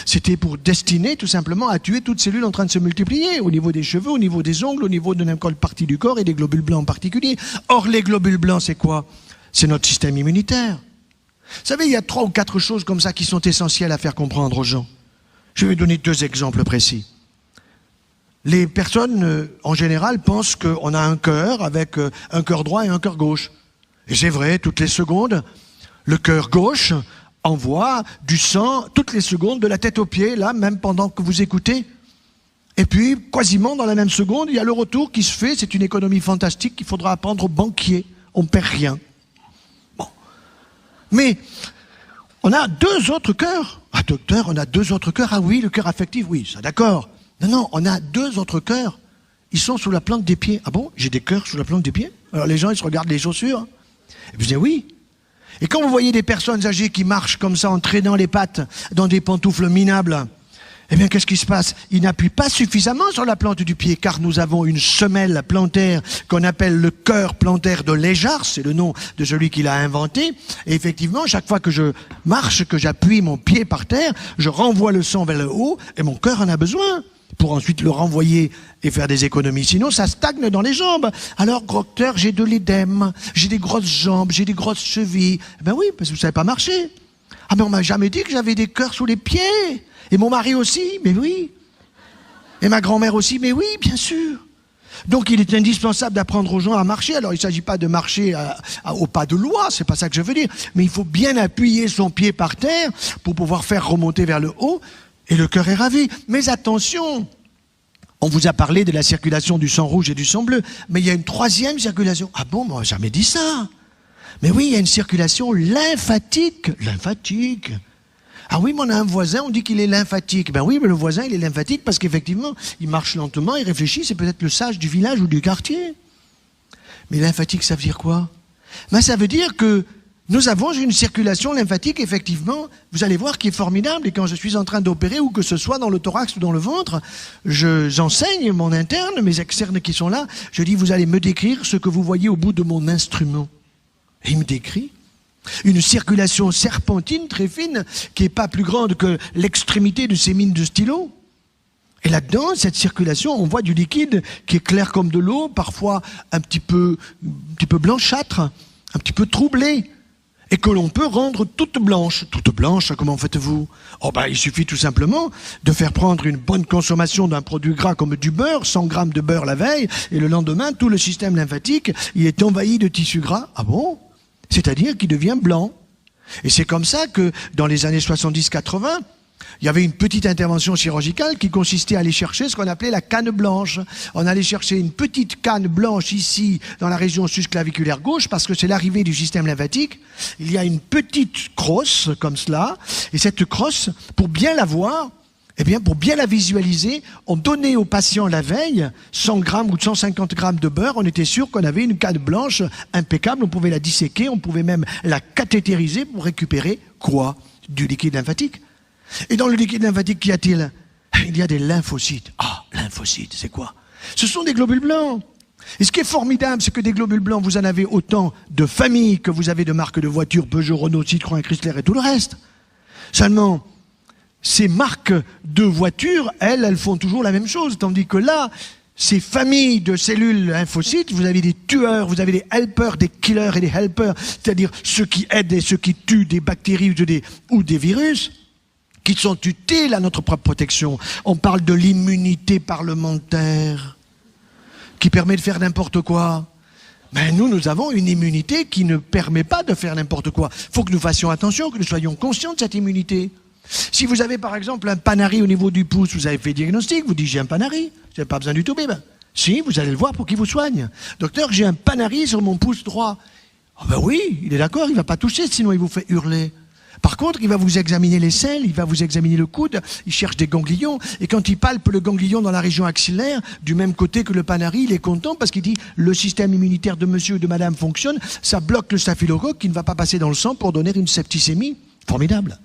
c'était pour destiner tout simplement à tuer toutes cellules en train de se multiplier, au niveau des cheveux, au niveau des ongles, au niveau de n'importe quelle partie du corps, et des globules blancs en particulier. Or, les globules blancs, c'est quoi? C'est notre système immunitaire. Vous savez, il y a 3 ou 4 choses comme ça qui sont essentielles à faire comprendre aux gens. Je vais donner 2 exemples précis. Les personnes, en général, pensent qu'on a un cœur avec un cœur droit et un cœur gauche. Et c'est vrai, toutes les secondes, le cœur gauche envoie du sang toutes les secondes de la tête aux pieds, là, même pendant que vous écoutez. Et puis, quasiment dans la même seconde, il y a le retour qui se fait. C'est une économie fantastique qu'il faudra apprendre aux banquiers. On ne perd rien. Bon. Mais on a 2 autres cœurs. Ah, docteur, on a 2 autres cœurs. Ah oui, le cœur affectif, oui, ça d'accord. Non, on a 2 autres cœurs. Ils sont sous la plante des pieds. Ah bon? J'ai des cœurs sous la plante des pieds? Alors les gens, ils se regardent les chaussures. Et puis je dis oui. Et quand vous voyez des personnes âgées qui marchent comme ça en traînant les pattes dans des pantoufles minables, eh bien qu'est-ce qui se passe? Ils n'appuient pas suffisamment sur la plante du pied, car nous avons une semelle plantaire qu'on appelle le cœur plantaire de Léjart, c'est le nom de celui qui l'a inventé. Et effectivement, chaque fois que je marche, que j'appuie mon pied par terre, je renvoie le sang vers le haut, et mon cœur en a besoin pour ensuite le renvoyer et faire des économies. Sinon, ça stagne dans les jambes. Alors, docteur, j'ai de l'édème, j'ai des grosses jambes, j'ai des grosses chevilles. Ben oui, parce que vous ne savez pas marcher. Ah, mais on m'a jamais dit que j'avais des cœurs sous les pieds. Et mon mari aussi, mais oui. Et ma grand-mère aussi, mais oui, bien sûr. Donc, il est indispensable d'apprendre aux gens à marcher. Alors, il ne s'agit pas de marcher au pas de loi, c'est pas ça que je veux dire. Mais il faut bien appuyer son pied par terre pour pouvoir faire remonter vers le haut. Et le cœur est ravi. Mais attention, on vous a parlé de la circulation du sang rouge et du sang bleu, mais il y a une 3e circulation. Ah bon, moi, j'ai jamais dit ça. Mais oui, il y a une circulation lymphatique. Lymphatique. Ah oui, mais on a un voisin, on dit qu'il est lymphatique. Ben oui, mais le voisin, il est lymphatique parce qu'effectivement, il marche lentement, il réfléchit, c'est peut-être le sage du village ou du quartier. Mais lymphatique, ça veut dire quoi? Ben ça veut dire que nous avons une circulation lymphatique, effectivement, vous allez voir, qui est formidable. Et quand je suis en train d'opérer, ou que ce soit dans le thorax ou dans le ventre, j'enseigne mon interne, mes externes qui sont là, je dis, vous allez me décrire ce que vous voyez au bout de mon instrument. Et il me décrit une circulation serpentine très fine, qui n'est pas plus grande que l'extrémité de ces mines de stylo. Et là-dedans, cette circulation, on voit du liquide qui est clair comme de l'eau, parfois un petit peu blanchâtre, un petit peu troublé, et que l'on peut rendre toute blanche. Toute blanche, comment faites-vous? Oh ben, il suffit tout simplement de faire prendre une bonne consommation d'un produit gras comme du beurre, 100 grammes de beurre la veille, et le lendemain, tout le système lymphatique, il est envahi de tissu gras. Ah bon? C'est-à-dire qu'il devient blanc. Et c'est comme ça que, dans les années 70-80, il y avait une petite intervention chirurgicale qui consistait à aller chercher ce qu'on appelait la canne blanche. On allait chercher une petite canne blanche ici, dans la région susclaviculaire gauche, parce que c'est l'arrivée du système lymphatique. Il y a une petite crosse, comme cela, et cette crosse, pour bien la voir, eh bien, pour bien la visualiser, on donnait aux patients la veille 100 grammes ou 150 grammes de beurre. On était sûr qu'on avait une canne blanche impeccable. On pouvait la disséquer, on pouvait même la cathétériser pour récupérer quoi? Du liquide lymphatique. Et dans le liquide lymphatique, qu'y a-t-il? Il y a des lymphocytes. Ah, lymphocytes, c'est quoi? Ce sont des globules blancs. Et ce qui est formidable, c'est que des globules blancs, vous en avez autant de familles que vous avez de marques de voitures, Peugeot, Renault, Citroën, Chrysler et tout le reste. Seulement, ces marques de voitures, elles font toujours la même chose. Tandis que là, ces familles de cellules lymphocytes, vous avez des tueurs, vous avez des helpers, des killers et des helpers, c'est-à-dire ceux qui aident et ceux qui tuent des bactéries ou des virus, qui sont utiles à notre propre protection. On parle de l'immunité parlementaire, qui permet de faire n'importe quoi. Mais nous avons une immunité qui ne permet pas de faire n'importe quoi. Il faut que nous fassions attention, que nous soyons conscients de cette immunité. Si vous avez par exemple un panari au niveau du pouce, vous avez fait diagnostic, vous dites j'ai un panari, vous n'avez pas besoin du tout, ben si, vous allez le voir pour qu'il vous soigne. Docteur, j'ai un panari sur mon pouce droit. Oh ben oui, il est d'accord, il ne va pas toucher, sinon il vous fait hurler. Par contre, il va vous examiner les selles, il va vous examiner le coude, il cherche des ganglions, et quand il palpe le ganglion dans la région axillaire, du même côté que le panari, il est content parce qu'il dit le système immunitaire de monsieur ou de madame fonctionne, ça bloque le staphylocoque qui ne va pas passer dans le sang pour donner une septicémie. Formidable.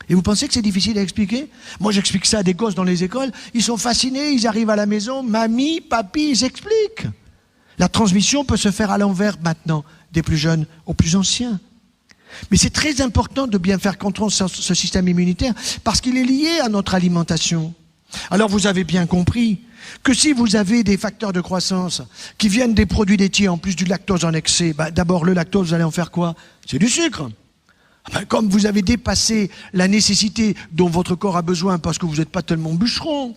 Et vous pensez que c'est difficile à expliquer? Moi, j'explique ça à des gosses dans les écoles. Ils sont fascinés, ils arrivent à la maison, mamie, papy, ils expliquent. La transmission peut se faire à l'envers maintenant, des plus jeunes aux plus anciens. Mais c'est très important de bien faire comprendre ce système immunitaire parce qu'il est lié à notre alimentation. Alors vous avez bien compris que si vous avez des facteurs de croissance qui viennent des produits laitiers en plus du lactose en excès, d'abord le lactose, vous allez en faire quoi? C'est du sucre. Comme vous avez dépassé la nécessité dont votre corps a besoin parce que vous n'êtes pas tellement bûcheron,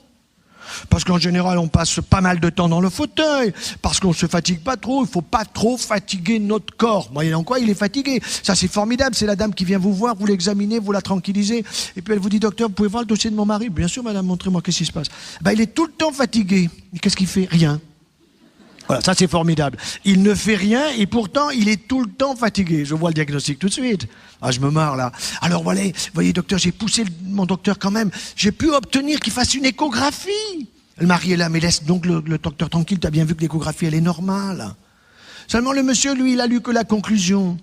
parce qu'en général on passe pas mal de temps dans le fauteuil, parce qu'on ne se fatigue pas trop, il ne faut pas trop fatiguer notre corps. Moyennant quoi il est fatigué. Ça c'est formidable, c'est la dame qui vient vous voir, vous l'examinez, vous la tranquillisez, et puis elle vous dit docteur, vous pouvez voir le dossier de mon mari? Bien sûr madame, montrez-moi qu'est-ce qui se passe. Il est tout le temps fatigué. Et qu'est-ce qu'il fait? Rien. Voilà, ça c'est formidable. Il ne fait rien et pourtant il est tout le temps fatigué. Je vois le diagnostic tout de suite. Ah, je me marre là. Alors voilà, voyez docteur, j'ai poussé mon docteur quand même. J'ai pu obtenir qu'il fasse une échographie. Le mari est là, mais laisse donc le docteur tranquille, tu as bien vu que l'échographie elle est normale. Seulement le monsieur, lui, il a lu que la conclusion.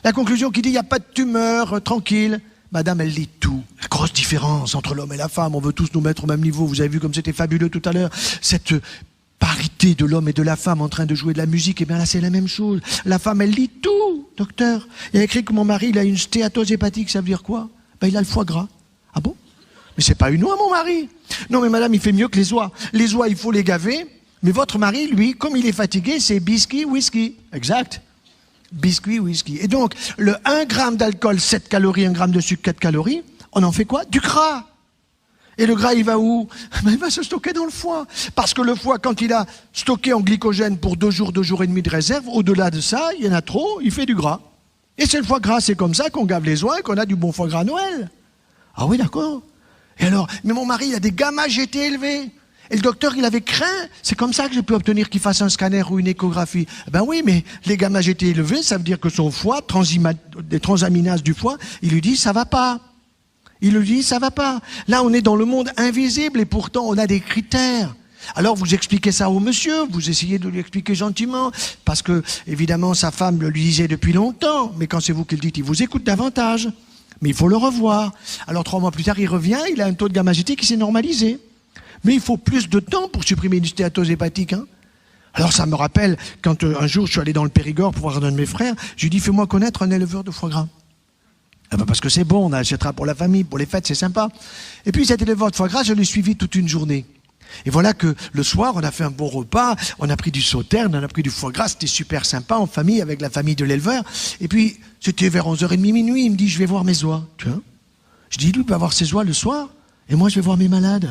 La conclusion qui dit il n'y a pas de tumeur, tranquille. Madame, elle lit tout. La grosse différence entre l'homme et la femme, on veut tous nous mettre au même niveau. Vous avez vu comme c'était fabuleux tout à l'heure. Cette parité de l'homme et de la femme en train de jouer de la musique, et bien là c'est la même chose. La femme elle lit tout, docteur. Il y a écrit que mon mari il a une stéatose hépatique, ça veut dire quoi? Il a le foie gras. Ah bon? Mais c'est pas une oie mon mari. Non mais madame il fait mieux que les oies. Les oies il faut les gaver, mais votre mari lui, comme il est fatigué, c'est biscuit, whisky. Exact. Biscuit, whisky. Et donc le 1 gramme d'alcool, 7 calories, 1 gramme de sucre, 4 calories, on en fait quoi? Du gras. Et le gras, il va où? Il va se stocker dans le foie. Parce que le foie, quand il a stocké en glycogène pour 2 jours, 2 jours et demi de réserve, au-delà de ça, il y en a trop, il fait du gras. Et c'est le foie gras, c'est comme ça qu'on gave les oies et qu'on a du bon foie gras à Noël. Ah oui, d'accord. Et alors, mais mon mari, il a des gamma-GT élevés. Et le docteur, il avait craint. C'est comme ça que j'ai pu obtenir qu'il fasse un scanner ou une échographie. Ben oui, mais les gamma-GT élevés, ça veut dire que son foie, des transaminases du foie, il lui dit, ça va pas. Il lui dit, ça va pas. Là, on est dans le monde invisible et pourtant on a des critères. Alors vous expliquez ça au monsieur, vous essayez de lui expliquer gentiment, parce que évidemment sa femme le lui disait depuis longtemps, mais quand c'est vous qui le dites, il vous écoute davantage. Mais il faut le revoir. Alors 3 mois plus tard, il revient, il a un taux de gamma-GT qui s'est normalisé. Mais il faut plus de temps pour supprimer une stéatose hépatique. Alors ça me rappelle, quand un jour je suis allé dans le Périgord pour voir un de mes frères, je lui ai dit, fais-moi connaître un éleveur de foie gras. Ah ben parce que c'est bon, on achètera pour la famille, pour les fêtes, c'est sympa. Et puis cet éleveur de foie gras, je l'ai suivi toute une journée. Et voilà que le soir, on a fait un bon repas, on a pris du sauterne, on a pris du foie gras, c'était super sympa en famille, avec la famille de l'éleveur. Et puis, c'était vers 11h30, minuit, il me dit, je vais voir mes oies. Tu vois ? Je dis, lui, il va voir ses oies le soir, et moi, je vais voir mes malades.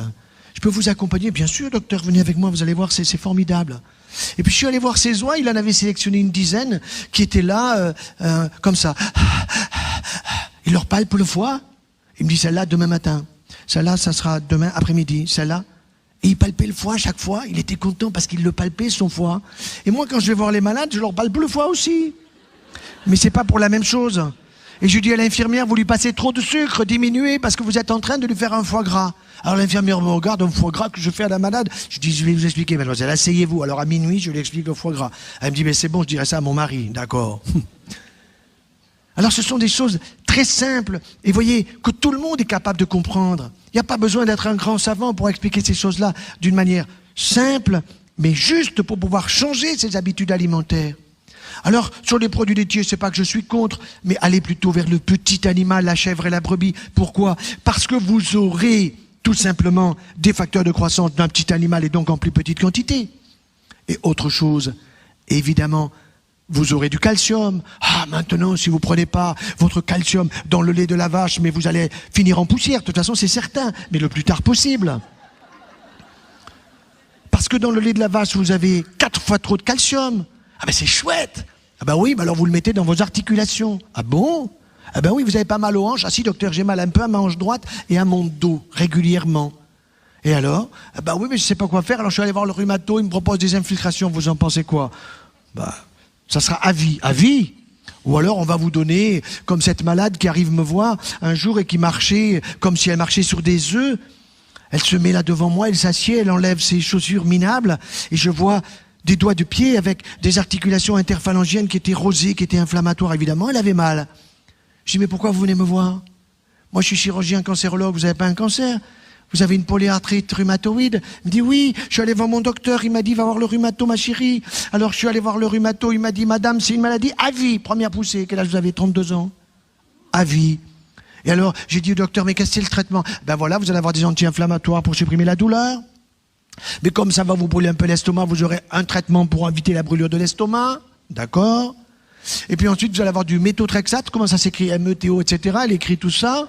Je peux vous accompagner? Bien sûr, docteur, venez avec moi, vous allez voir, c'est formidable. Et puis, je suis allé voir ses oies, il en avait sélectionné une dizaine, qui étaient là, comme ça. Il leur palpe le foie. Il me dit, celle-là, demain matin. Celle-là, ça sera demain après-midi. Celle-là. Et il palpait le foie chaque fois. Il était content parce qu'il le palpait, son foie. Et moi, quand je vais voir les malades, je leur palpe le foie aussi. Mais c'est pas pour la même chose. Et je dis à l'infirmière, vous lui passez trop de sucre, diminuez, parce que vous êtes en train de lui faire un foie gras. Alors l'infirmière me regarde, un foie gras que je fais à la malade. Je dis, je vais vous expliquer, mademoiselle, asseyez-vous. Alors à minuit, je lui explique le foie gras. Elle me dit, mais c'est bon, je dirai ça à mon mari. D'accord. Alors ce sont des choses très simples. Et voyez que tout le monde est capable de comprendre. Il n'y a pas besoin d'être un grand savant pour expliquer ces choses-là d'une manière simple, mais juste pour pouvoir changer ses habitudes alimentaires. Alors, sur les produits laitiers, c'est pas que je suis contre, mais allez plutôt vers le petit animal, la chèvre et la brebis. Pourquoi? Parce que vous aurez tout simplement des facteurs de croissance d'un petit animal et donc en plus petite quantité. Et autre chose, évidemment, vous aurez du calcium. Ah, maintenant, si vous prenez pas votre calcium dans le lait de la vache, mais vous allez finir en poussière. De toute façon, c'est certain, mais le plus tard possible. Parce que dans le lait de la vache, vous avez 4 fois trop de calcium. Ah ben c'est chouette. Ah ben oui, ben alors vous le mettez dans vos articulations. Ah bon? Ah ben oui, vous avez pas mal aux hanches. Ah si, docteur, j'ai mal un peu à ma hanche droite et à mon dos, régulièrement. Et alors? Ah ben oui, mais je sais pas quoi faire. Alors je suis allé voir le rhumato, il me propose des infiltrations. Vous en pensez quoi? Ben, ça sera à vie. À vie? Ou alors on va vous donner, comme cette malade qui arrive me voir un jour et qui marchait comme si elle marchait sur des œufs. Elle se met là devant moi, elle s'assied, elle enlève ses chaussures minables et je vois des doigts de pied avec des articulations interphalangiennes qui étaient rosées, qui étaient inflammatoires. Évidemment, elle avait mal. Je dis, mais pourquoi vous venez me voir? Moi, je suis chirurgien cancérologue, vous n'avez pas un cancer? Vous avez une polyarthrite rhumatoïde? Il me dit, oui, je suis allé voir mon docteur, il m'a dit, va voir le rhumato, ma chérie. Alors, je suis allé voir le rhumato, il m'a dit, madame, c'est une maladie à vie. Première poussée, quel âge vous avez? 32 ans. À vie. Et alors, j'ai dit au docteur, mais qu'est-ce que c'est le traitement? Ben voilà, vous allez avoir des anti-inflammatoires pour supprimer la douleur. Mais comme ça va vous brûler un peu l'estomac, vous aurez un traitement pour éviter la brûlure de l'estomac. D'accord? Et puis ensuite, vous allez avoir du méthotrexate. Comment ça s'écrit? M-E-T-O, etc. Elle écrit tout ça.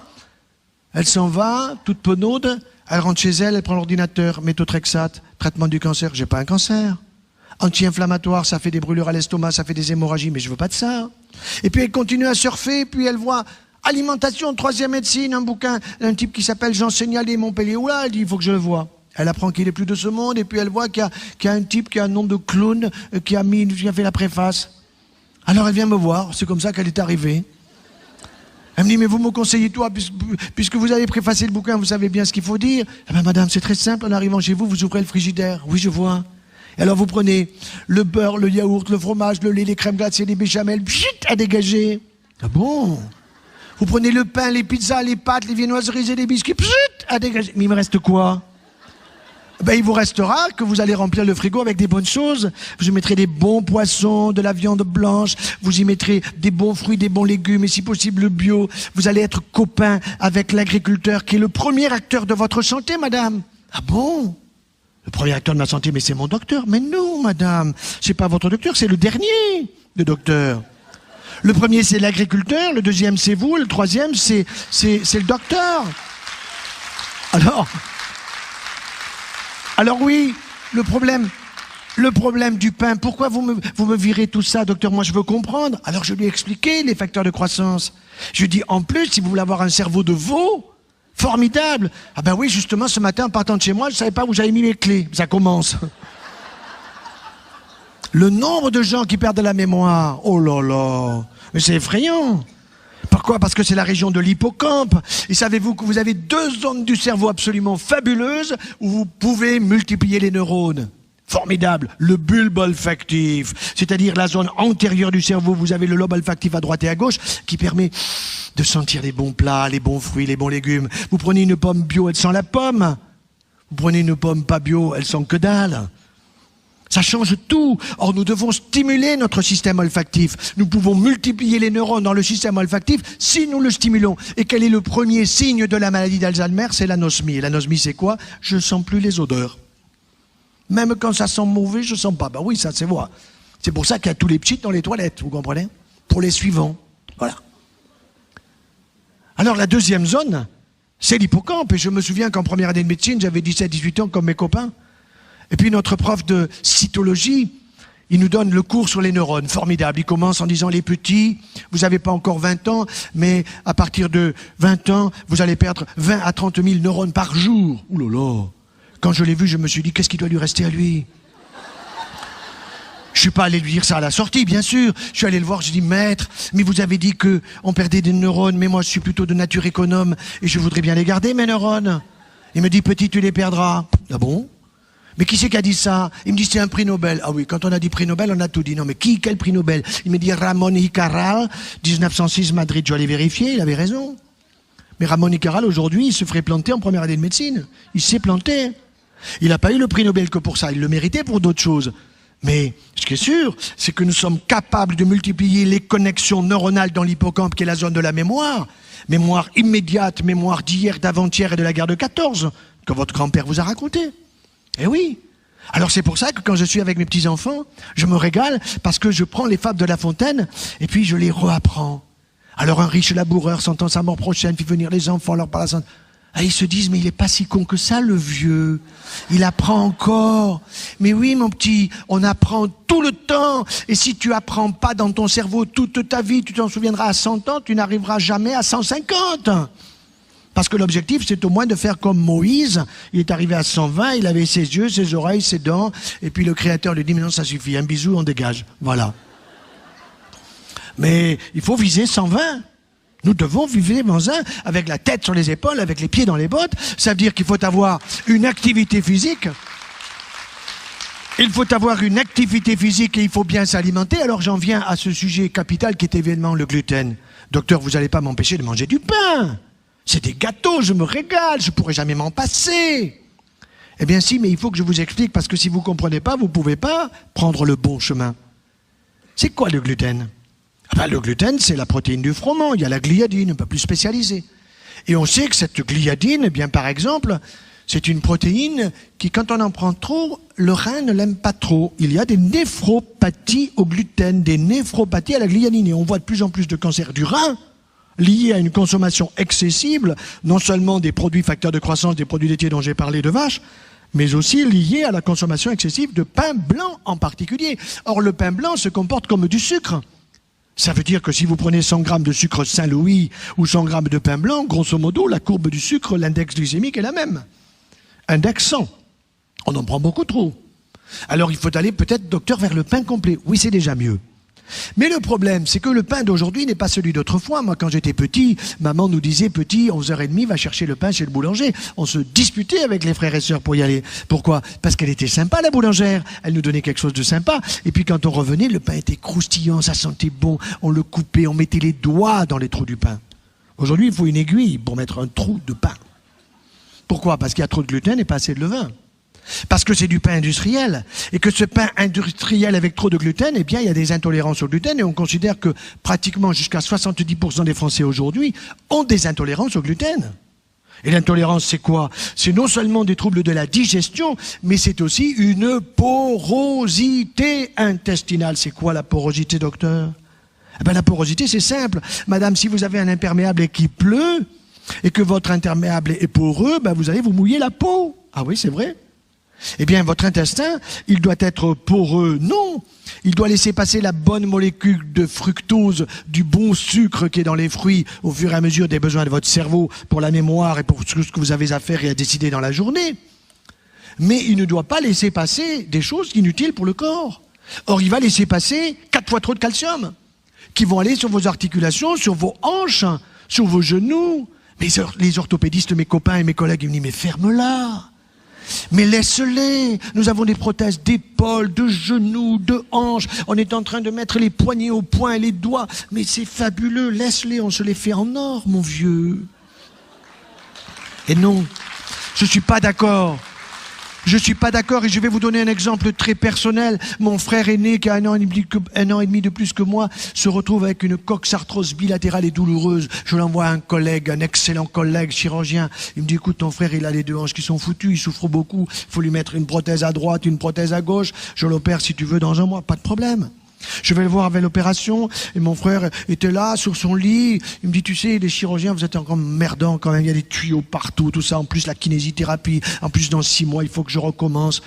Elle s'en va, toute penaude. Elle rentre chez elle, elle prend l'ordinateur. Méthotrexate, traitement du cancer. J'ai pas un cancer. Anti-inflammatoire, ça fait des brûlures à l'estomac, ça fait des hémorragies, mais je veux pas de ça. Et puis elle continue à surfer, puis elle voit alimentation, 3e médecine, un bouquin, un type qui s'appelle Jean Seignalé, Montpellier. Oula, elle dit, il faut que je le voie. Elle apprend qu'il est plus de ce monde, et puis elle voit qu'il y a un type qui a un nom de clown, qui a fait la préface. Alors elle vient me voir, c'est comme ça qu'elle est arrivée. Elle me dit, mais vous me conseillez toi, puisque vous avez préfacé le bouquin, vous savez bien ce qu'il faut dire. Eh bien, madame, c'est très simple, en arrivant chez vous, vous ouvrez le frigidaire. Oui, je vois. Et alors vous prenez le beurre, le yaourt, le fromage, le lait, les crèmes glacées, les béchamels, pchit, à dégager. Ah bon? Vous prenez le pain, les pizzas, les pâtes, les viennoiseries et les biscuits, pchit, à dégager. Mais il me reste quoi? Ben, il vous restera que vous allez remplir le frigo avec des bonnes choses. Vous y mettrez des bons poissons, de la viande blanche, vous y mettrez des bons fruits, des bons légumes, et si possible bio. Vous allez être copain avec l'agriculteur qui est le premier acteur de votre santé, madame. Ah bon? Le premier acteur de ma santé, mais c'est mon docteur. Mais non, madame, c'est pas votre docteur, c'est le dernier, le docteur. Le premier, c'est l'agriculteur, le deuxième, c'est vous, le troisième, c'est le docteur. Alors oui, le problème du pain, pourquoi vous me virez tout ça, docteur? Moi, je veux comprendre. Alors, je lui ai expliqué les facteurs de croissance. Je lui ai dit, en plus, si vous voulez avoir un cerveau de veau, formidable. Ah ben oui, justement, ce matin, en partant de chez moi, je ne savais pas où j'avais mis mes clés. Ça commence. Le nombre de gens qui perdent la mémoire, oh là là, mais c'est effrayant. Pourquoi? Parce que c'est la région de l'hippocampe. Et savez-vous que vous avez 2 zones du cerveau absolument fabuleuses où vous pouvez multiplier les neurones? Formidable. Le bulbe olfactif, c'est-à-dire la zone antérieure du cerveau. Vous avez le lobe olfactif à droite et à gauche qui permet de sentir les bons plats, les bons fruits, les bons légumes. Vous prenez une pomme bio, elle sent la pomme. Vous prenez une pomme pas bio, elle sent que dalle. Ça change tout. Or, nous devons stimuler notre système olfactif. Nous pouvons multiplier les neurones dans le système olfactif si nous le stimulons. Et quel est le premier signe de la maladie d'Alzheimer? C'est l'anosmie. Et l'anosmie, c'est quoi? Je ne sens plus les odeurs. Même quand ça sent mauvais, je ne sens pas. Ben oui, ça, c'est vrai. C'est pour ça qu'il y a tous les petits dans les toilettes, vous comprenez? Pour les suivants. Voilà. Alors, la deuxième zone, c'est l'hippocampe. Et je me souviens qu'en première année de médecine, j'avais 17-18 ans comme mes copains. Et puis notre prof de cytologie, il nous donne le cours sur les neurones. Formidable. Il commence en disant, les petits, vous n'avez pas encore 20 ans, mais à partir de 20 ans, vous allez perdre 20 à 30 000 neurones par jour. Ouh là là. Quand je l'ai vu, je me suis dit, qu'est-ce qui doit lui rester à lui? Je suis pas allé lui dire ça à la sortie, bien sûr. Je suis allé le voir, je dis, maître, mais vous avez dit qu'on perdait des neurones, mais moi je suis plutôt de nature économe et je voudrais bien les garder, mes neurones. Il me dit, petit, tu les perdras. Ah bon? Mais qui c'est qui a dit ça? Il me dit, c'est un prix Nobel. Ah oui, quand on a dit prix Nobel, on a tout dit. Non, mais quel prix Nobel? Il me dit, Ramón y Cajal, 1906, Madrid. Je vais aller vérifier, il avait raison. Mais Ramón y Cajal, aujourd'hui, il se ferait planter en première année de médecine. Il s'est planté. Il n'a pas eu le prix Nobel que pour ça. Il le méritait pour d'autres choses. Mais ce qui est sûr, c'est que nous sommes capables de multiplier les connexions neuronales dans l'hippocampe, qui est la zone de la mémoire. Mémoire immédiate, mémoire d'hier, d'avant-hier et de la guerre de 14, que votre grand-père vous a raconté. Eh oui. Alors c'est pour ça que quand je suis avec mes petits-enfants, je me régale parce que je prends les fables de La Fontaine et puis je les réapprends. Alors un riche laboureur sentant sa mort prochaine fit venir les enfants, leur parlant. Ah, ils se disent, mais il est pas si con que ça, le vieux. Il apprend encore. Mais oui, mon petit, on apprend tout le temps. Et si tu apprends pas dans ton cerveau toute ta vie, tu t'en souviendras à 100 ans, tu n'arriveras jamais à 150. Parce que l'objectif, c'est au moins de faire comme Moïse. Il est arrivé à 120, il avait ses yeux, ses oreilles, ses dents. Et puis le Créateur lui dit, mais non, ça suffit. Un bisou, on dégage. Voilà. Mais il faut viser 120. Nous devons vivre dans un, avec la tête sur les épaules, avec les pieds dans les bottes. Ça veut dire qu'il faut avoir une activité physique. Il faut avoir une activité physique et il faut bien s'alimenter. Alors j'en viens à ce sujet capital qui est évidemment le gluten. Docteur, vous n'allez pas m'empêcher de manger du pain. C'est des gâteaux, je me régale, je ne pourrai jamais m'en passer. Eh bien si, mais il faut que je vous explique, parce que si vous ne comprenez pas, vous ne pouvez pas prendre le bon chemin. C'est quoi le gluten? Le gluten, c'est la protéine du froment. Il y a la gliadine, un peu plus spécialisée. Et on sait que cette gliadine, eh bien, par exemple, c'est une protéine qui, quand on en prend trop, le rein ne l'aime pas trop. Il y a des néphropathies au gluten, des néphropathies à la gliadine. Et on voit de plus en plus de cancers du rein liés à une consommation excessive, non seulement des produits facteurs de croissance, des produits laitiers dont j'ai parlé de vaches, mais aussi liés à la consommation excessive de pain blanc en particulier. Or, le pain blanc se comporte comme du sucre. Ça veut dire que si vous prenez 100 grammes de sucre Saint-Louis ou 100 grammes de pain blanc, grosso modo, la courbe du sucre, l'index glycémique est la même. Index 100. On en prend beaucoup trop. Alors il faut aller peut-être, docteur, vers le pain complet. Oui, c'est déjà mieux. Mais le problème, c'est que le pain d'aujourd'hui n'est pas celui d'autrefois. Moi, quand j'étais petit, maman nous disait, petit, 11h30, va chercher le pain chez le boulanger. On se disputait avec les frères et sœurs pour y aller. Pourquoi? Parce qu'elle était sympa, la boulangère. Elle nous donnait quelque chose de sympa. Et puis quand on revenait, le pain était croustillant, ça sentait bon. On le coupait, on mettait les doigts dans les trous du pain. Aujourd'hui, il faut une aiguille pour mettre un trou de pain. Pourquoi? Parce qu'il y a trop de gluten et pas assez de levain. Parce que c'est du pain industriel. Et que ce pain industriel avec trop de gluten, eh bien, il y a des intolérances au gluten. Et on considère que pratiquement jusqu'à 70% des Français aujourd'hui ont des intolérances au gluten. Et l'intolérance, c'est quoi? C'est non seulement des troubles de la digestion, mais c'est aussi une porosité intestinale. C'est quoi la porosité, docteur? Eh bien, la porosité, c'est simple. Madame, si vous avez un imperméable et qu'il pleut, et que votre imperméable est poreux, ben vous allez vous mouiller la peau. Ah oui, c'est vrai. Eh bien, votre intestin, il doit être poreux. Non, il doit laisser passer la bonne molécule de fructose, du bon sucre qui est dans les fruits, au fur et à mesure des besoins de votre cerveau, pour la mémoire et pour tout ce que vous avez à faire et à décider dans la journée. Mais il ne doit pas laisser passer des choses inutiles pour le corps. Or, il va laisser passer 4 fois trop de calcium. qui vont aller sur vos articulations, sur vos hanches, sur vos genoux. Mais les orthopédistes, mes copains et mes collègues, ils me disent, mais ferme-la. Mais laisse-les. Nous avons des prothèses d'épaules, de genoux, de hanches. On est en train de mettre les poignets au point et les doigts. Mais c'est fabuleux. Laisse-les, on se les fait en or, mon vieux. Et non, je suis pas d'accord. Je suis pas d'accord et je vais vous donner un exemple très personnel. Mon frère aîné, qui a un an et demi de plus que moi, se retrouve avec une coxarthrose bilatérale et douloureuse. Je l'envoie à un collègue, un excellent collègue chirurgien. Il me dit, écoute, ton frère, il a les deux hanches qui sont foutues, il souffre beaucoup. Il faut lui mettre une prothèse à droite, une prothèse à gauche. Je l'opère si tu veux dans un mois, pas de problème. Je vais le voir avec l'opération et mon frère était là sur son lit. Il me dit, tu sais, les chirurgiens, vous êtes encore merdants quand même. Il y a des tuyaux partout, tout ça. En plus, la kinésithérapie. En plus, dans 6 mois, il faut que je recommence.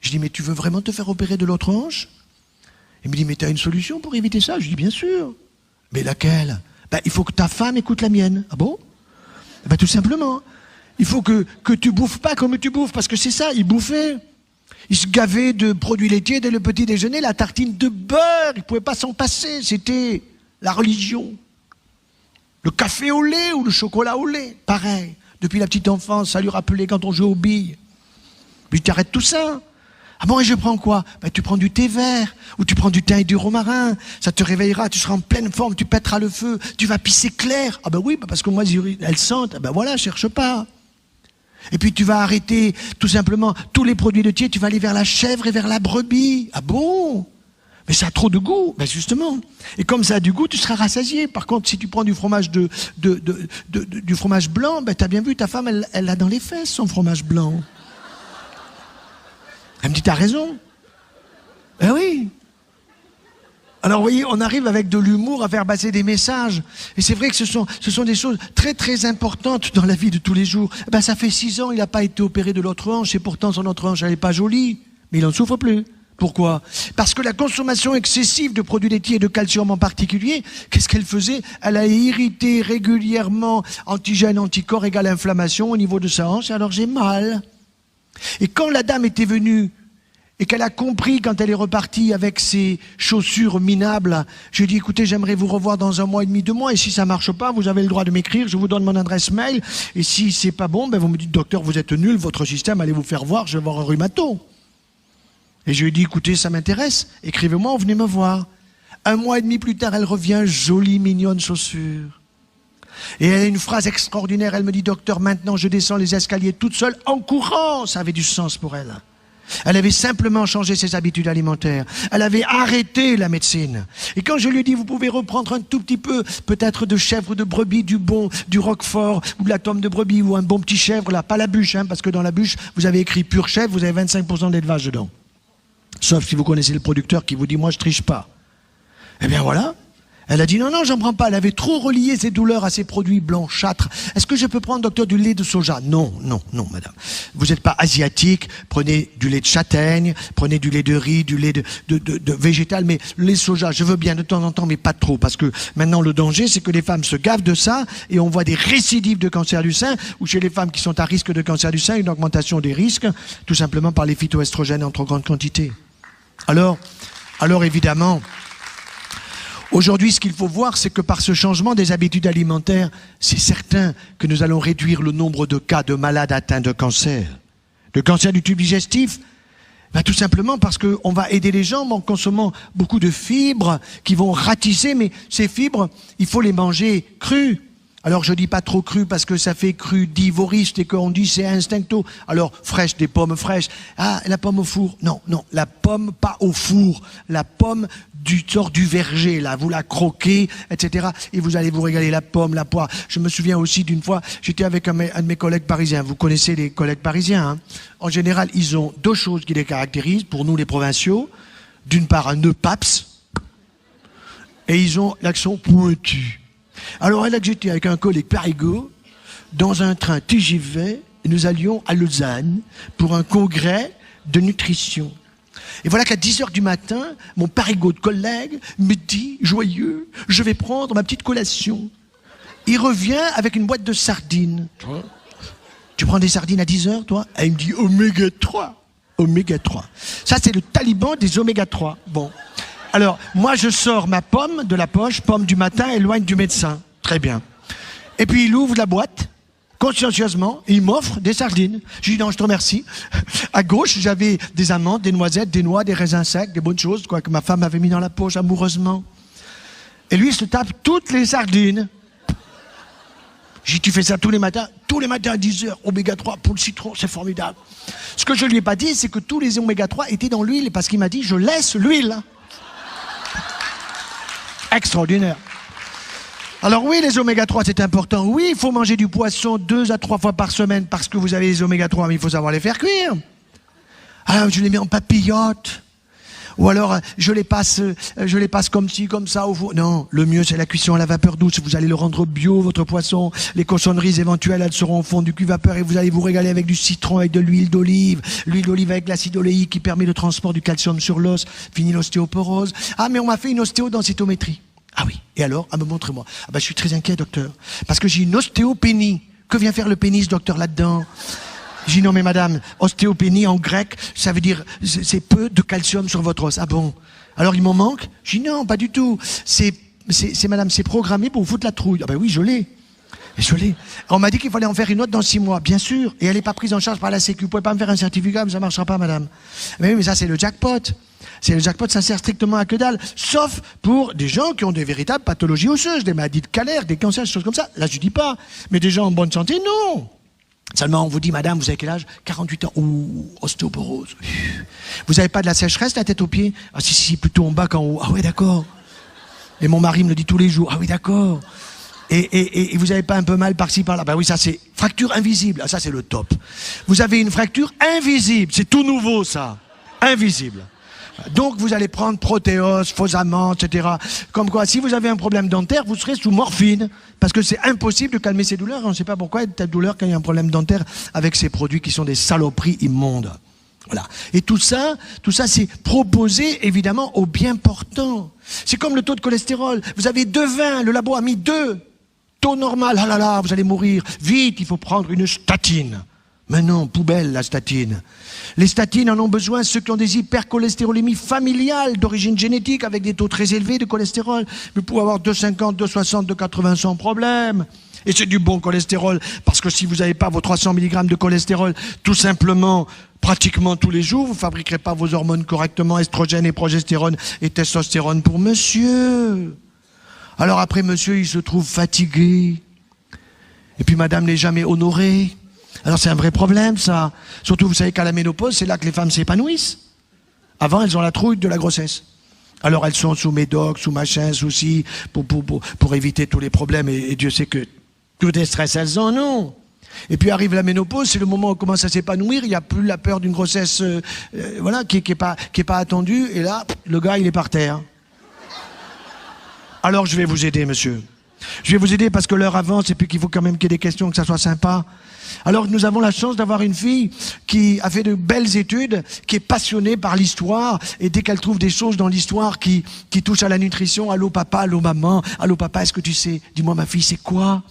Je dis, mais tu veux vraiment te faire opérer de l'autre hanche? Il me dit, mais tu as une solution pour éviter ça? Je dis, bien sûr. Mais laquelle? Il faut que ta femme écoute la mienne. Ah bon? Tout simplement. Il faut que tu bouffes pas comme tu bouffes. Parce que c'est ça, il bouffait. Il se gavait de produits laitiers dès le petit déjeuner, la tartine de beurre, il ne pouvait pas s'en passer, c'était la religion. Le café au lait ou le chocolat au lait, pareil. Depuis la petite enfance, ça lui rappelait quand on jouait aux billes. Puis tu arrêtes tout ça. Ah bon, et je prends quoi? Tu prends du thé vert, ou tu prends du thym et du romarin, ça te réveillera, tu seras en pleine forme, tu pèteras le feu, tu vas pisser clair. Ah oui, parce que moi, elles sentent, voilà, cherche pas. Et puis tu vas arrêter tout simplement tous les produits laitiers, tu vas aller vers la chèvre et vers la brebis. Ah bon? Mais ça a trop de goût, justement. Et comme ça a du goût, tu seras rassasié. Par contre, si tu prends du fromage du fromage blanc, t'as bien vu, ta femme, elle a dans les fesses son fromage blanc. Elle me dit, t'as raison. Eh oui. Alors, vous voyez, on arrive avec de l'humour à faire passer des messages. Et c'est vrai que ce sont des choses très, très importantes dans la vie de tous les jours. Ça fait 6 ans, il n'a pas été opéré de l'autre hanche, et pourtant son autre hanche, elle n'est pas jolie. Mais il n'en souffre plus. Pourquoi? Parce que la consommation excessive de produits laitiers et de calcium en particulier, qu'est-ce qu'elle faisait? Elle a irrité régulièrement antigène, anticorps égale inflammation au niveau de sa hanche, alors j'ai mal. Et quand la dame était venue, et qu'elle a compris quand elle est repartie avec ses chaussures minables, je lui ai dit, écoutez, j'aimerais vous revoir dans 1 mois et demi, 2 mois, et si ça marche pas, vous avez le droit de m'écrire, je vous donne mon adresse mail, et si c'est pas bon, vous me dites, docteur, vous êtes nul, votre système, allez vous faire voir, je vais voir un rhumato. Et je lui ai dit, écoutez, ça m'intéresse, écrivez-moi, venez me voir. 1 mois et demi plus tard, elle revient, jolie, mignonne chaussure. Et elle a une phrase extraordinaire, elle me dit, docteur, maintenant je descends les escaliers toute seule, en courant, ça avait du sens pour elle. Elle avait simplement changé ses habitudes alimentaires. Elle avait arrêté la médecine. Et quand je lui ai dit, vous pouvez reprendre un tout petit peu, peut-être de chèvre ou de brebis, du roquefort, ou de la tome de brebis, ou un bon petit chèvre, là, pas la bûche, parce que dans la bûche, vous avez écrit pure chèvre, vous avez 25% d'élevage dedans. Sauf si vous connaissez le producteur qui vous dit, moi je triche pas. Eh bien voilà. Elle a dit non, j'en prends pas. Elle avait trop relié ses douleurs à ses produits blanchâtres. Est-ce que je peux prendre, docteur, du lait de soja? Non, madame. Vous n'êtes pas asiatique. Prenez du lait de châtaigne, prenez du lait de riz, du lait de végétal. Mais le lait de soja, je veux bien de temps en temps, mais pas trop. Parce que maintenant, le danger, c'est que les femmes se gavent de ça et on voit des récidives de cancer du sein, ou chez les femmes qui sont à risque de cancer du sein, une augmentation des risques, tout simplement par les phytoestrogènes en trop grande quantité. Alors évidemment, aujourd'hui, ce qu'il faut voir, c'est que par ce changement des habitudes alimentaires, c'est certain que nous allons réduire le nombre de cas de malades atteints de cancer. De cancer du tube digestif, tout simplement parce qu'on va aider les gens en consommant beaucoup de fibres qui vont ratisser, mais ces fibres, il faut les manger crues. Alors je dis pas trop cru parce que ça fait crudivoriste et qu'on dit c'est instincto. Alors fraîche, des pommes fraîches. Ah, la pomme au four. Non, la pomme pas au four. La pomme sort du verger, là. Vous la croquez, etc. Et vous allez vous régaler, la pomme, la poire. Je me souviens aussi d'une fois, j'étais avec un de mes collègues parisiens. Vous connaissez les collègues parisiens, hein? En général, ils ont 2 choses qui les caractérisent, pour nous les provinciaux. D'une part, un nœud paps. Et ils ont l'accent pointu. Alors là que j'étais avec un collègue Parigot, dans un train TGV, et nous allions à Lausanne pour un congrès de nutrition. Et voilà qu'à 10h du matin, mon Parigot de collègue me dit, joyeux, je vais prendre ma petite collation. Il revient avec une boîte de sardines. Tu prends des sardines à 10h, toi? Et il me dit, oméga 3. Oméga 3. Ça, c'est le taliban des oméga 3. Bon. Alors, moi, je sors ma pomme de la poche, pomme du matin, éloigne du médecin. Très bien. Et puis, il ouvre la boîte, consciencieusement, et il m'offre des sardines. Je lui dis non, je te remercie. À gauche, j'avais des amandes, des noisettes, des noix, des raisins secs, des bonnes choses, quoi, que ma femme avait mis dans la poche amoureusement. Et lui, il se tape toutes les sardines. J'ai dit, tu fais ça tous les matins à 10h, oméga 3 pour le citron, c'est formidable. Ce que je lui ai pas dit, c'est que tous les oméga 3 étaient dans l'huile, parce qu'il m'a dit, je laisse l'huile. Extraordinaire. Alors oui, les oméga 3, c'est important. Oui, il faut manger du poisson 2 à 3 fois par semaine parce que vous avez les oméga 3, mais il faut savoir les faire cuire. Alors je les mets en papillote. Ou alors je les passe comme ci, comme ça au four. Non, le mieux c'est la cuisson à la vapeur douce. Vous allez le rendre bio, votre poisson. Les cochonneries éventuelles, elles seront au fond du cuve-vapeur et vous allez vous régaler avec du citron, avec de l'huile d'olive. L'huile d'olive avec l'acide oléique qui permet le transport du calcium sur l'os, finit l'ostéoporose. Ah, mais on m'a fait une ostéodensitométrie. Ah oui, et alors? Ah, mais montrez-moi. Ah ben, je suis très inquiet, docteur. Parce que j'ai une ostéopénie. Que vient faire le pénis, docteur, là-dedans? J'ai dit non, mais madame, ostéopénie en grec, ça veut dire c'est peu de calcium sur votre os. Ah bon? Alors il m'en manque? J'ai dit non, pas du tout. C'est madame, c'est programmé pour vous foutre la trouille. Ah ben oui, je l'ai. Je l'ai. On m'a dit qu'il fallait en faire une autre dans 6 mois, bien sûr. Et elle n'est pas prise en charge par la Sécu. Vous pouvez pas me faire un certificat, mais ça marchera pas, madame. Mais oui, mais ça, c'est le jackpot. C'est le jackpot, ça sert strictement à que dalle. Sauf pour des gens qui ont des véritables pathologies osseuses, des maladies de Calère, des cancers, des choses comme ça. Là, je dis pas. Mais des gens en bonne santé, non. Seulement, on vous dit, madame, vous avez quel âge? 48 ans. Ouh, ostéoporose. Vous n'avez pas de la sécheresse, la tête aux pieds? Ah, si, plutôt en bas qu'en haut. Ah ouais, d'accord. Et mon mari me le dit tous les jours. Ah oui, d'accord. Et vous n'avez pas un peu mal par-ci, par-là? Ben oui, ça c'est fracture invisible. Ah, ça c'est le top. Vous avez une fracture invisible. C'est tout nouveau, ça. Invisible. Donc vous allez prendre protéose, Fosaman, etc. Comme quoi, si vous avez un problème dentaire, vous serez sous morphine. Parce que c'est impossible de calmer ces douleurs. On ne sait pas pourquoi il y a de douleur quand il y a un problème dentaire avec ces produits qui sont des saloperies immondes. Voilà. Et tout ça c'est proposé évidemment aux bien portants. C'est comme le taux de cholestérol. Vous avez 2 vins, le labo a mis 2. Taux normal, ah là là, vous allez mourir. Vite, il faut prendre une statine. Mais non, poubelle la statine. Les statines en ont besoin ceux qui ont des hypercholestérolémies familiales d'origine génétique avec des taux très élevés de cholestérol. Vous pouvez avoir 2,50, 2,60, 2,80 sans problème. Et c'est du bon cholestérol, parce que si vous n'avez pas vos 300 mg de cholestérol, tout simplement, pratiquement tous les jours, vous ne fabriquerez pas vos hormones correctement, estrogène et progestérone et testostérone pour monsieur. Alors après, monsieur, il se trouve fatigué. Et puis madame n'est jamais honorée. Alors c'est un vrai problème, ça. Surtout, vous savez qu'à la ménopause, c'est là que les femmes s'épanouissent. Avant, elles ont la trouille de la grossesse. Alors elles sont sous médoc, sous machin, sous ci, pour éviter tous les problèmes. Et Dieu sait que tous les stress, elles en ont. Et puis arrive la ménopause, c'est le moment où on commence à s'épanouir. Il n'y a plus la peur d'une grossesse, voilà, qui est pas attendue. Et là, le gars, il est par terre. Alors je vais vous aider, monsieur. Je vais vous aider parce que l'heure avance et puis qu'il faut quand même qu'il y ait des questions, que ça soit sympa. Alors nous avons la chance d'avoir une fille qui a fait de belles études, qui est passionnée par l'histoire, et dès qu'elle trouve des choses dans l'histoire qui touchent à la nutrition, allô papa, allô maman, allô papa, est-ce que tu sais? Dis-moi ma fille, c'est quoi?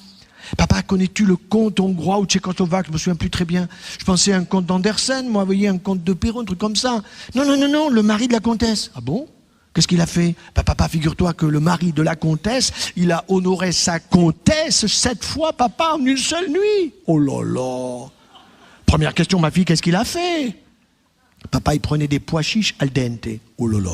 Papa, connais-tu le conte hongrois ou tchécoslovaque? Je me souviens plus très bien. Je pensais à un conte d'Andersen, moi, vous voyez, un conte de Perrault, un truc comme ça. Non, le mari de la comtesse. Ah bon? Qu'est-ce qu'il a fait? Papa, figure-toi que le mari de la comtesse, il a honoré sa comtesse 7 fois, papa, en une seule nuit. Oh là là. Première question, ma fille, qu'est-ce qu'il a fait? Papa, il prenait des pois chiches al dente. Oh là là.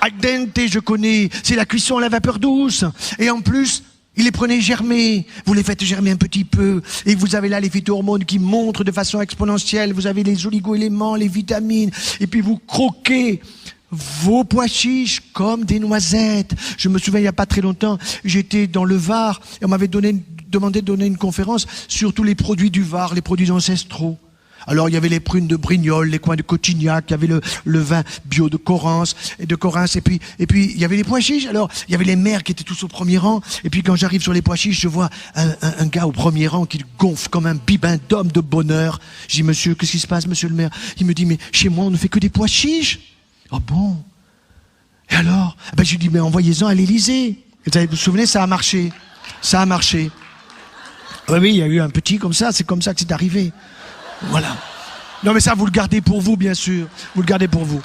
Al dente, je connais, c'est la cuisson à la vapeur douce. Et en plus, il les prenait germer. Vous les faites germer un petit peu. Et vous avez là les phytohormones qui montrent de façon exponentielle. Vous avez les oligo-éléments, les vitamines. Et puis vous croquez vos pois chiches comme des noisettes. Je me souviens, il n'y a pas très longtemps, j'étais dans le Var et on m'avait demandé de donner une conférence sur tous les produits du Var, les produits ancestraux. Alors il y avait les prunes de Brignoles, les coins de Cotignac, il y avait le vin bio de Correns, et puis il y avait les pois chiches. Alors il y avait les mères qui étaient tous au premier rang, et puis quand j'arrive sur les pois chiches, je vois un gars au premier rang qui gonfle comme un bibin d'homme de bonheur. Je dis, monsieur, qu'est-ce qui se passe, monsieur le maire? Il me dit, mais chez moi on ne fait que des pois chiches. Ah bon? Et alors? Je lui dis, mais envoyez-en à l'Élysée. Vous vous souvenez, ça a marché. Ça a marché. Oui, il y a eu un petit comme ça, c'est comme ça que c'est arrivé. Voilà. Non mais ça, vous le gardez pour vous, bien sûr. Vous le gardez pour vous.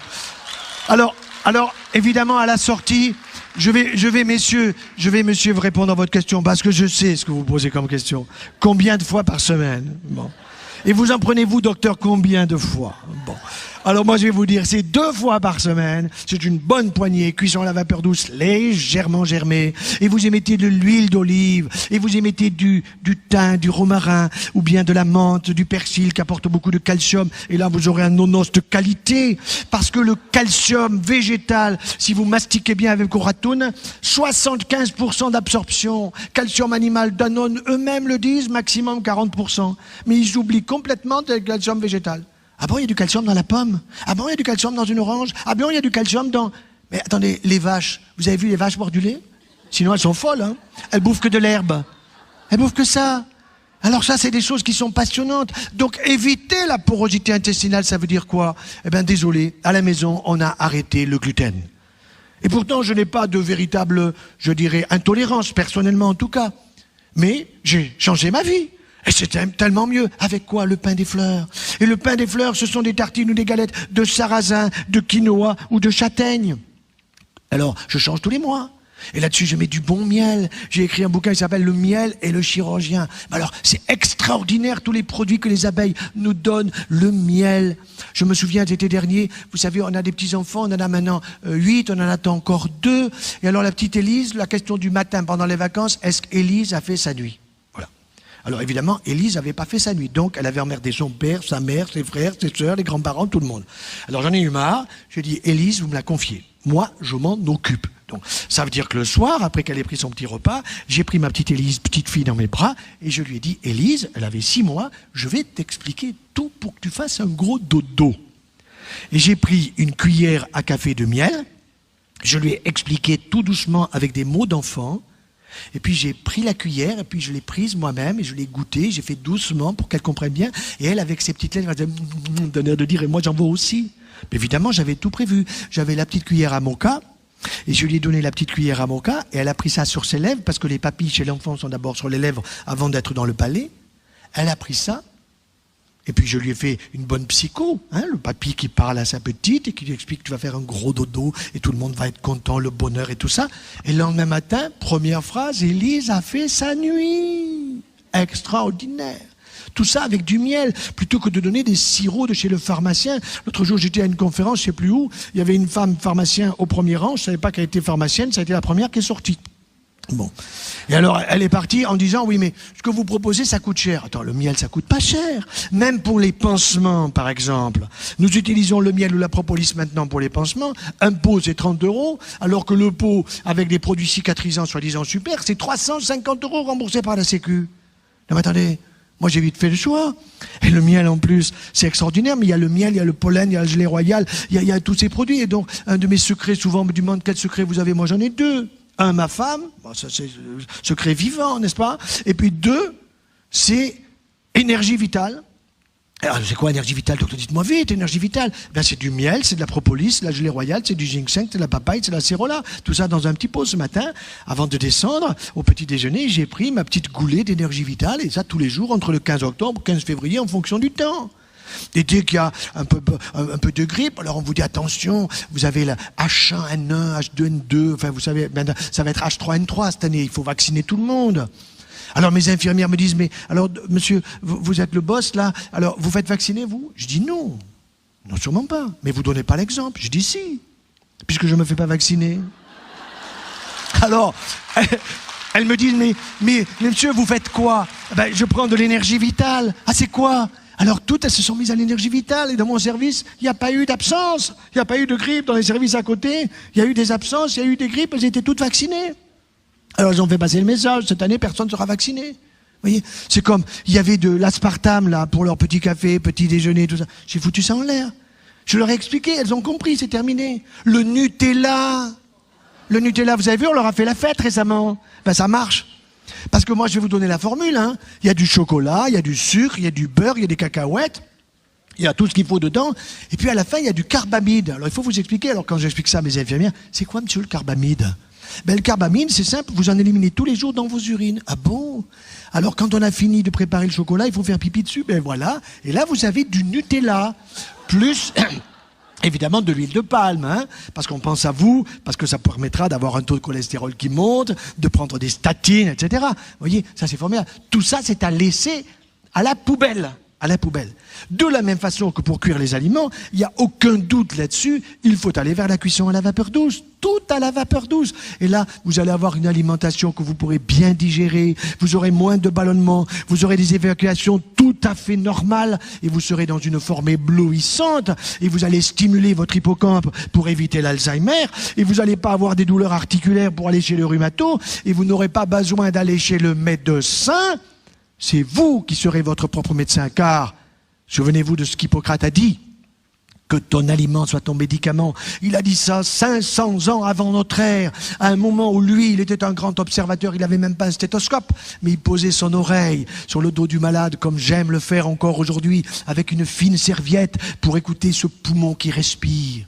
Alors, Alors, évidemment, à la sortie, je vais, messieurs, vous répondre à votre question, parce que je sais ce que vous posez comme question. Combien de fois par semaine? Bon. Et vous en prenez, vous, docteur, combien de fois? Bon. Alors moi, je vais vous dire, c'est 2 fois par semaine. C'est une bonne poignée, cuisson à la vapeur douce, légèrement germée. Et vous y mettez de l'huile d'olive. Et vous y mettez du thym, du romarin, ou bien de la menthe, du persil, qui apporte beaucoup de calcium. Et là, vous aurez un nonos de qualité. Parce que le calcium végétal, si vous mastiquez bien avec Oratoun, 75% d'absorption. Calcium animal, Danone, eux-mêmes le disent, maximum 40%. Mais ils oublient complètement le calcium végétal. Ah bon, il y a du calcium dans la pomme? Ah bon, il y a du calcium dans une orange? Ah bon, il y a du calcium dans... Mais attendez, les vaches, vous avez vu les vaches boire du lait? Sinon, elles sont folles, hein. Elles bouffent que de l'herbe. Elles bouffent que ça. Alors ça, c'est des choses qui sont passionnantes. Donc, éviter la porosité intestinale, ça veut dire quoi? Eh bien, désolé, à la maison, on a arrêté le gluten. Et pourtant, je n'ai pas de véritable, je dirais, intolérance, personnellement en tout cas. Mais j'ai changé ma vie. Et c'est tellement mieux. Avec quoi? Le pain des fleurs. Et le pain des fleurs, ce sont des tartines ou des galettes de sarrasin, de quinoa ou de châtaigne. Alors, je change tous les mois. Et là-dessus, je mets du bon miel. J'ai écrit un bouquin qui s'appelle « Le miel et le chirurgien ». Alors, c'est extraordinaire tous les produits que les abeilles nous donnent. Le miel. Je me souviens d'été dernier, vous savez, on a des petits-enfants, on en a maintenant 8, on en attend encore 2. Et alors, la petite Élise, la question du matin pendant les vacances, est-ce qu'Élise a fait sa nuit? Alors évidemment, Élise n'avait pas fait sa nuit, donc elle avait emmerdé son père, sa mère, ses frères, ses sœurs, les grands-parents, tout le monde. Alors j'en ai eu marre, j'ai dit, Élise, vous me la confiez. Moi, je m'en occupe. Donc ça veut dire que le soir, après qu'elle ait pris son petit repas, j'ai pris ma petite Élise, petite fille dans mes bras, et je lui ai dit, Élise, elle avait 6 mois, je vais t'expliquer tout pour que tu fasses un gros dodo. Et j'ai pris une cuillère à café de miel, je lui ai expliqué tout doucement avec des mots d'enfant. Et puis j'ai pris la cuillère, et puis je l'ai prise moi-même, et je l'ai goûtée, j'ai fait doucement pour qu'elle comprenne bien. Et elle, avec ses petites lèvres, elle donnait de dire, et moi j'en veux aussi. Mais évidemment, j'avais tout prévu. J'avais la petite cuillère à moka, et je lui ai donné la petite cuillère à moka, et elle a pris ça sur ses lèvres, parce que les papilles chez l'enfant sont d'abord sur les lèvres avant d'être dans le palais. Elle a pris ça, et puis je lui ai fait une bonne psycho, hein, le papy qui parle à sa petite et qui lui explique que tu vas faire un gros dodo et tout le monde va être content, le bonheur et tout ça. Et le lendemain matin, première phrase, Élise a fait sa nuit. Extraordinaire. Tout ça avec du miel, plutôt que de donner des sirops de chez le pharmacien. L'autre jour, j'étais à une conférence, je ne sais plus où, il y avait une femme pharmacien au premier rang, je ne savais pas qu'elle était pharmacienne, ça a été la première qui est sortie. Bon. Et alors, elle est partie en disant, oui, mais ce que vous proposez, ça coûte cher. Attends, le miel, ça coûte pas cher. Même pour les pansements, par exemple. Nous utilisons le miel ou la propolis maintenant pour les pansements. Un pot, c'est 30 €, alors que le pot, avec des produits cicatrisants, soi-disant super, c'est 350 € remboursés par la Sécu. Non, mais attendez. Moi, j'ai vite fait le choix. Et le miel, en plus, c'est extraordinaire. Mais il y a le miel, il y a le pollen, il y a le gelée royal, il y a tous ces produits. Et donc, un de mes secrets, souvent, on me demande quel secret vous avez. Moi, j'en ai 2. Un, ma femme, bon, ça c'est secret vivant, n'est-ce pas? Et puis 2, c'est énergie vitale. Alors c'est quoi énergie vitale? Donc dites-moi vite, énergie vitale. Ben, c'est du miel, c'est de la propolis, la gelée royale, c'est du ginseng, c'est de la papaye, c'est de la cérola. Tout ça dans un petit pot ce matin. Avant de descendre au petit déjeuner, j'ai pris ma petite goulée d'énergie vitale, et ça tous les jours entre le 15 octobre et le 15 février en fonction du temps. Et dès qu'il y a un peu de grippe, alors on vous dit attention, vous avez la H1N1, H2N2, enfin vous savez, ça va être H3N3 cette année, il faut vacciner tout le monde. Alors mes infirmières me disent, mais alors monsieur, vous êtes le boss là, alors vous faites vacciner vous? Je dis non, non sûrement pas, mais vous donnez pas l'exemple. Je dis si, puisque je me fais pas vacciner. Alors, elles me disent, mais monsieur, vous faites quoi? Ben, je prends de l'énergie vitale. Ah c'est quoi? Alors toutes, elles se sont mises à l'énergie vitale. Et dans mon service, il n'y a pas eu d'absence. Il n'y a pas eu de grippe dans les services à côté. Il y a eu des absences, il y a eu des grippes, elles étaient toutes vaccinées. Alors ils ont fait passer le message, cette année, personne ne sera vacciné. Vous voyez, c'est comme, il y avait de l'aspartame, là, pour leur petit café, petit déjeuner, tout ça. J'ai foutu ça en l'air. Je leur ai expliqué, elles ont compris, c'est terminé. Le Nutella, vous avez vu, on leur a fait la fête récemment. Ben ça marche. Parce que moi, je vais vous donner la formule, hein. Il y a du chocolat, il y a du sucre, il y a du beurre, il y a des cacahuètes, il y a tout ce qu'il faut dedans. Et puis à la fin, il y a du carbamide. Alors il faut vous expliquer, alors quand j'explique ça à mes infirmières, c'est quoi monsieur le carbamide? Ben le carbamide, c'est simple, vous en éliminez tous les jours dans vos urines. Ah bon? Alors quand on a fini de préparer le chocolat, il faut faire pipi dessus, ben voilà. Et là, vous avez du Nutella, plus Évidemment de l'huile de palme, hein, parce qu'on pense à vous, parce que ça permettra d'avoir un taux de cholestérol qui monte, de prendre des statines, etc. Vous voyez, ça c'est formidable. Tout ça, c'est à laisser à la poubelle. À la poubelle. De la même façon que pour cuire les aliments, il n'y a aucun doute là-dessus, il faut aller vers la cuisson à la vapeur douce. Tout à la vapeur douce. Et là, vous allez avoir une alimentation que vous pourrez bien digérer, vous aurez moins de ballonnements, vous aurez des évacuations tout à fait normales, et vous serez dans une forme éblouissante, et vous allez stimuler votre hippocampe pour éviter l'Alzheimer, et vous n'allez pas avoir des douleurs articulaires pour aller chez le rhumato, et vous n'aurez pas besoin d'aller chez le médecin. C'est vous qui serez votre propre médecin, car, souvenez-vous de ce qu'Hippocrate a dit, que ton aliment soit ton médicament. Il a dit ça 500 ans avant notre ère, à un moment où lui, il était un grand observateur, il n'avait même pas un stéthoscope, mais il posait son oreille sur le dos du malade, comme j'aime le faire encore aujourd'hui, avec une fine serviette pour écouter ce poumon qui respire,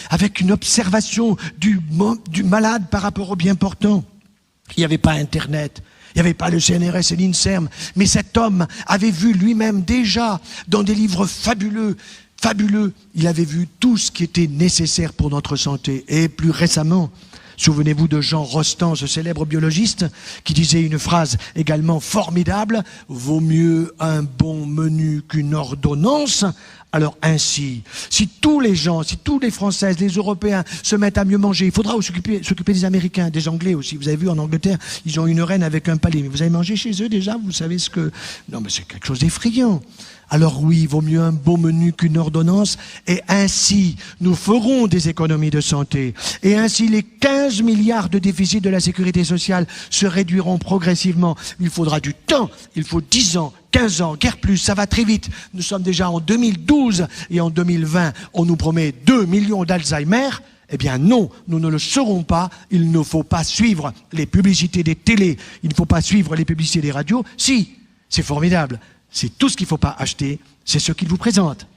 avec une observation du malade par rapport au bien portant. Il n'y avait pas Internet. Il n'y avait pas le CNRS et l'INSERM, mais cet homme avait vu lui-même déjà, dans des livres fabuleux, il avait vu tout ce qui était nécessaire pour notre santé. Et plus récemment, souvenez-vous de Jean Rostand, ce célèbre biologiste, qui disait une phrase également formidable, « Vaut mieux un bon menu qu'une ordonnance ». Alors ainsi, si tous les gens, si tous les Françaises, les Européens se mettent à mieux manger, il faudra s'occuper des Américains, des Anglais aussi. Vous avez vu en Angleterre, ils ont une reine avec un palais. Mais vous avez mangé chez eux déjà, vous savez ce que... Non mais c'est quelque chose d'effrayant. Alors oui, il vaut mieux un bon menu qu'une ordonnance, et ainsi, nous ferons des économies de santé. Et ainsi, les 15 milliards de déficit de la sécurité sociale se réduiront progressivement. Il faudra du temps, il faut 10 ans, 15 ans, guère plus, ça va très vite. Nous sommes déjà en 2012, et en 2020, on nous promet 2 millions d'Alzheimer. Eh bien non, nous ne le serons pas. Il ne faut pas suivre les publicités des télés, il ne faut pas suivre les publicités des radios. Si, c'est formidable. C'est tout ce qu'il ne faut pas acheter, c'est ce qu'ils vous présentent.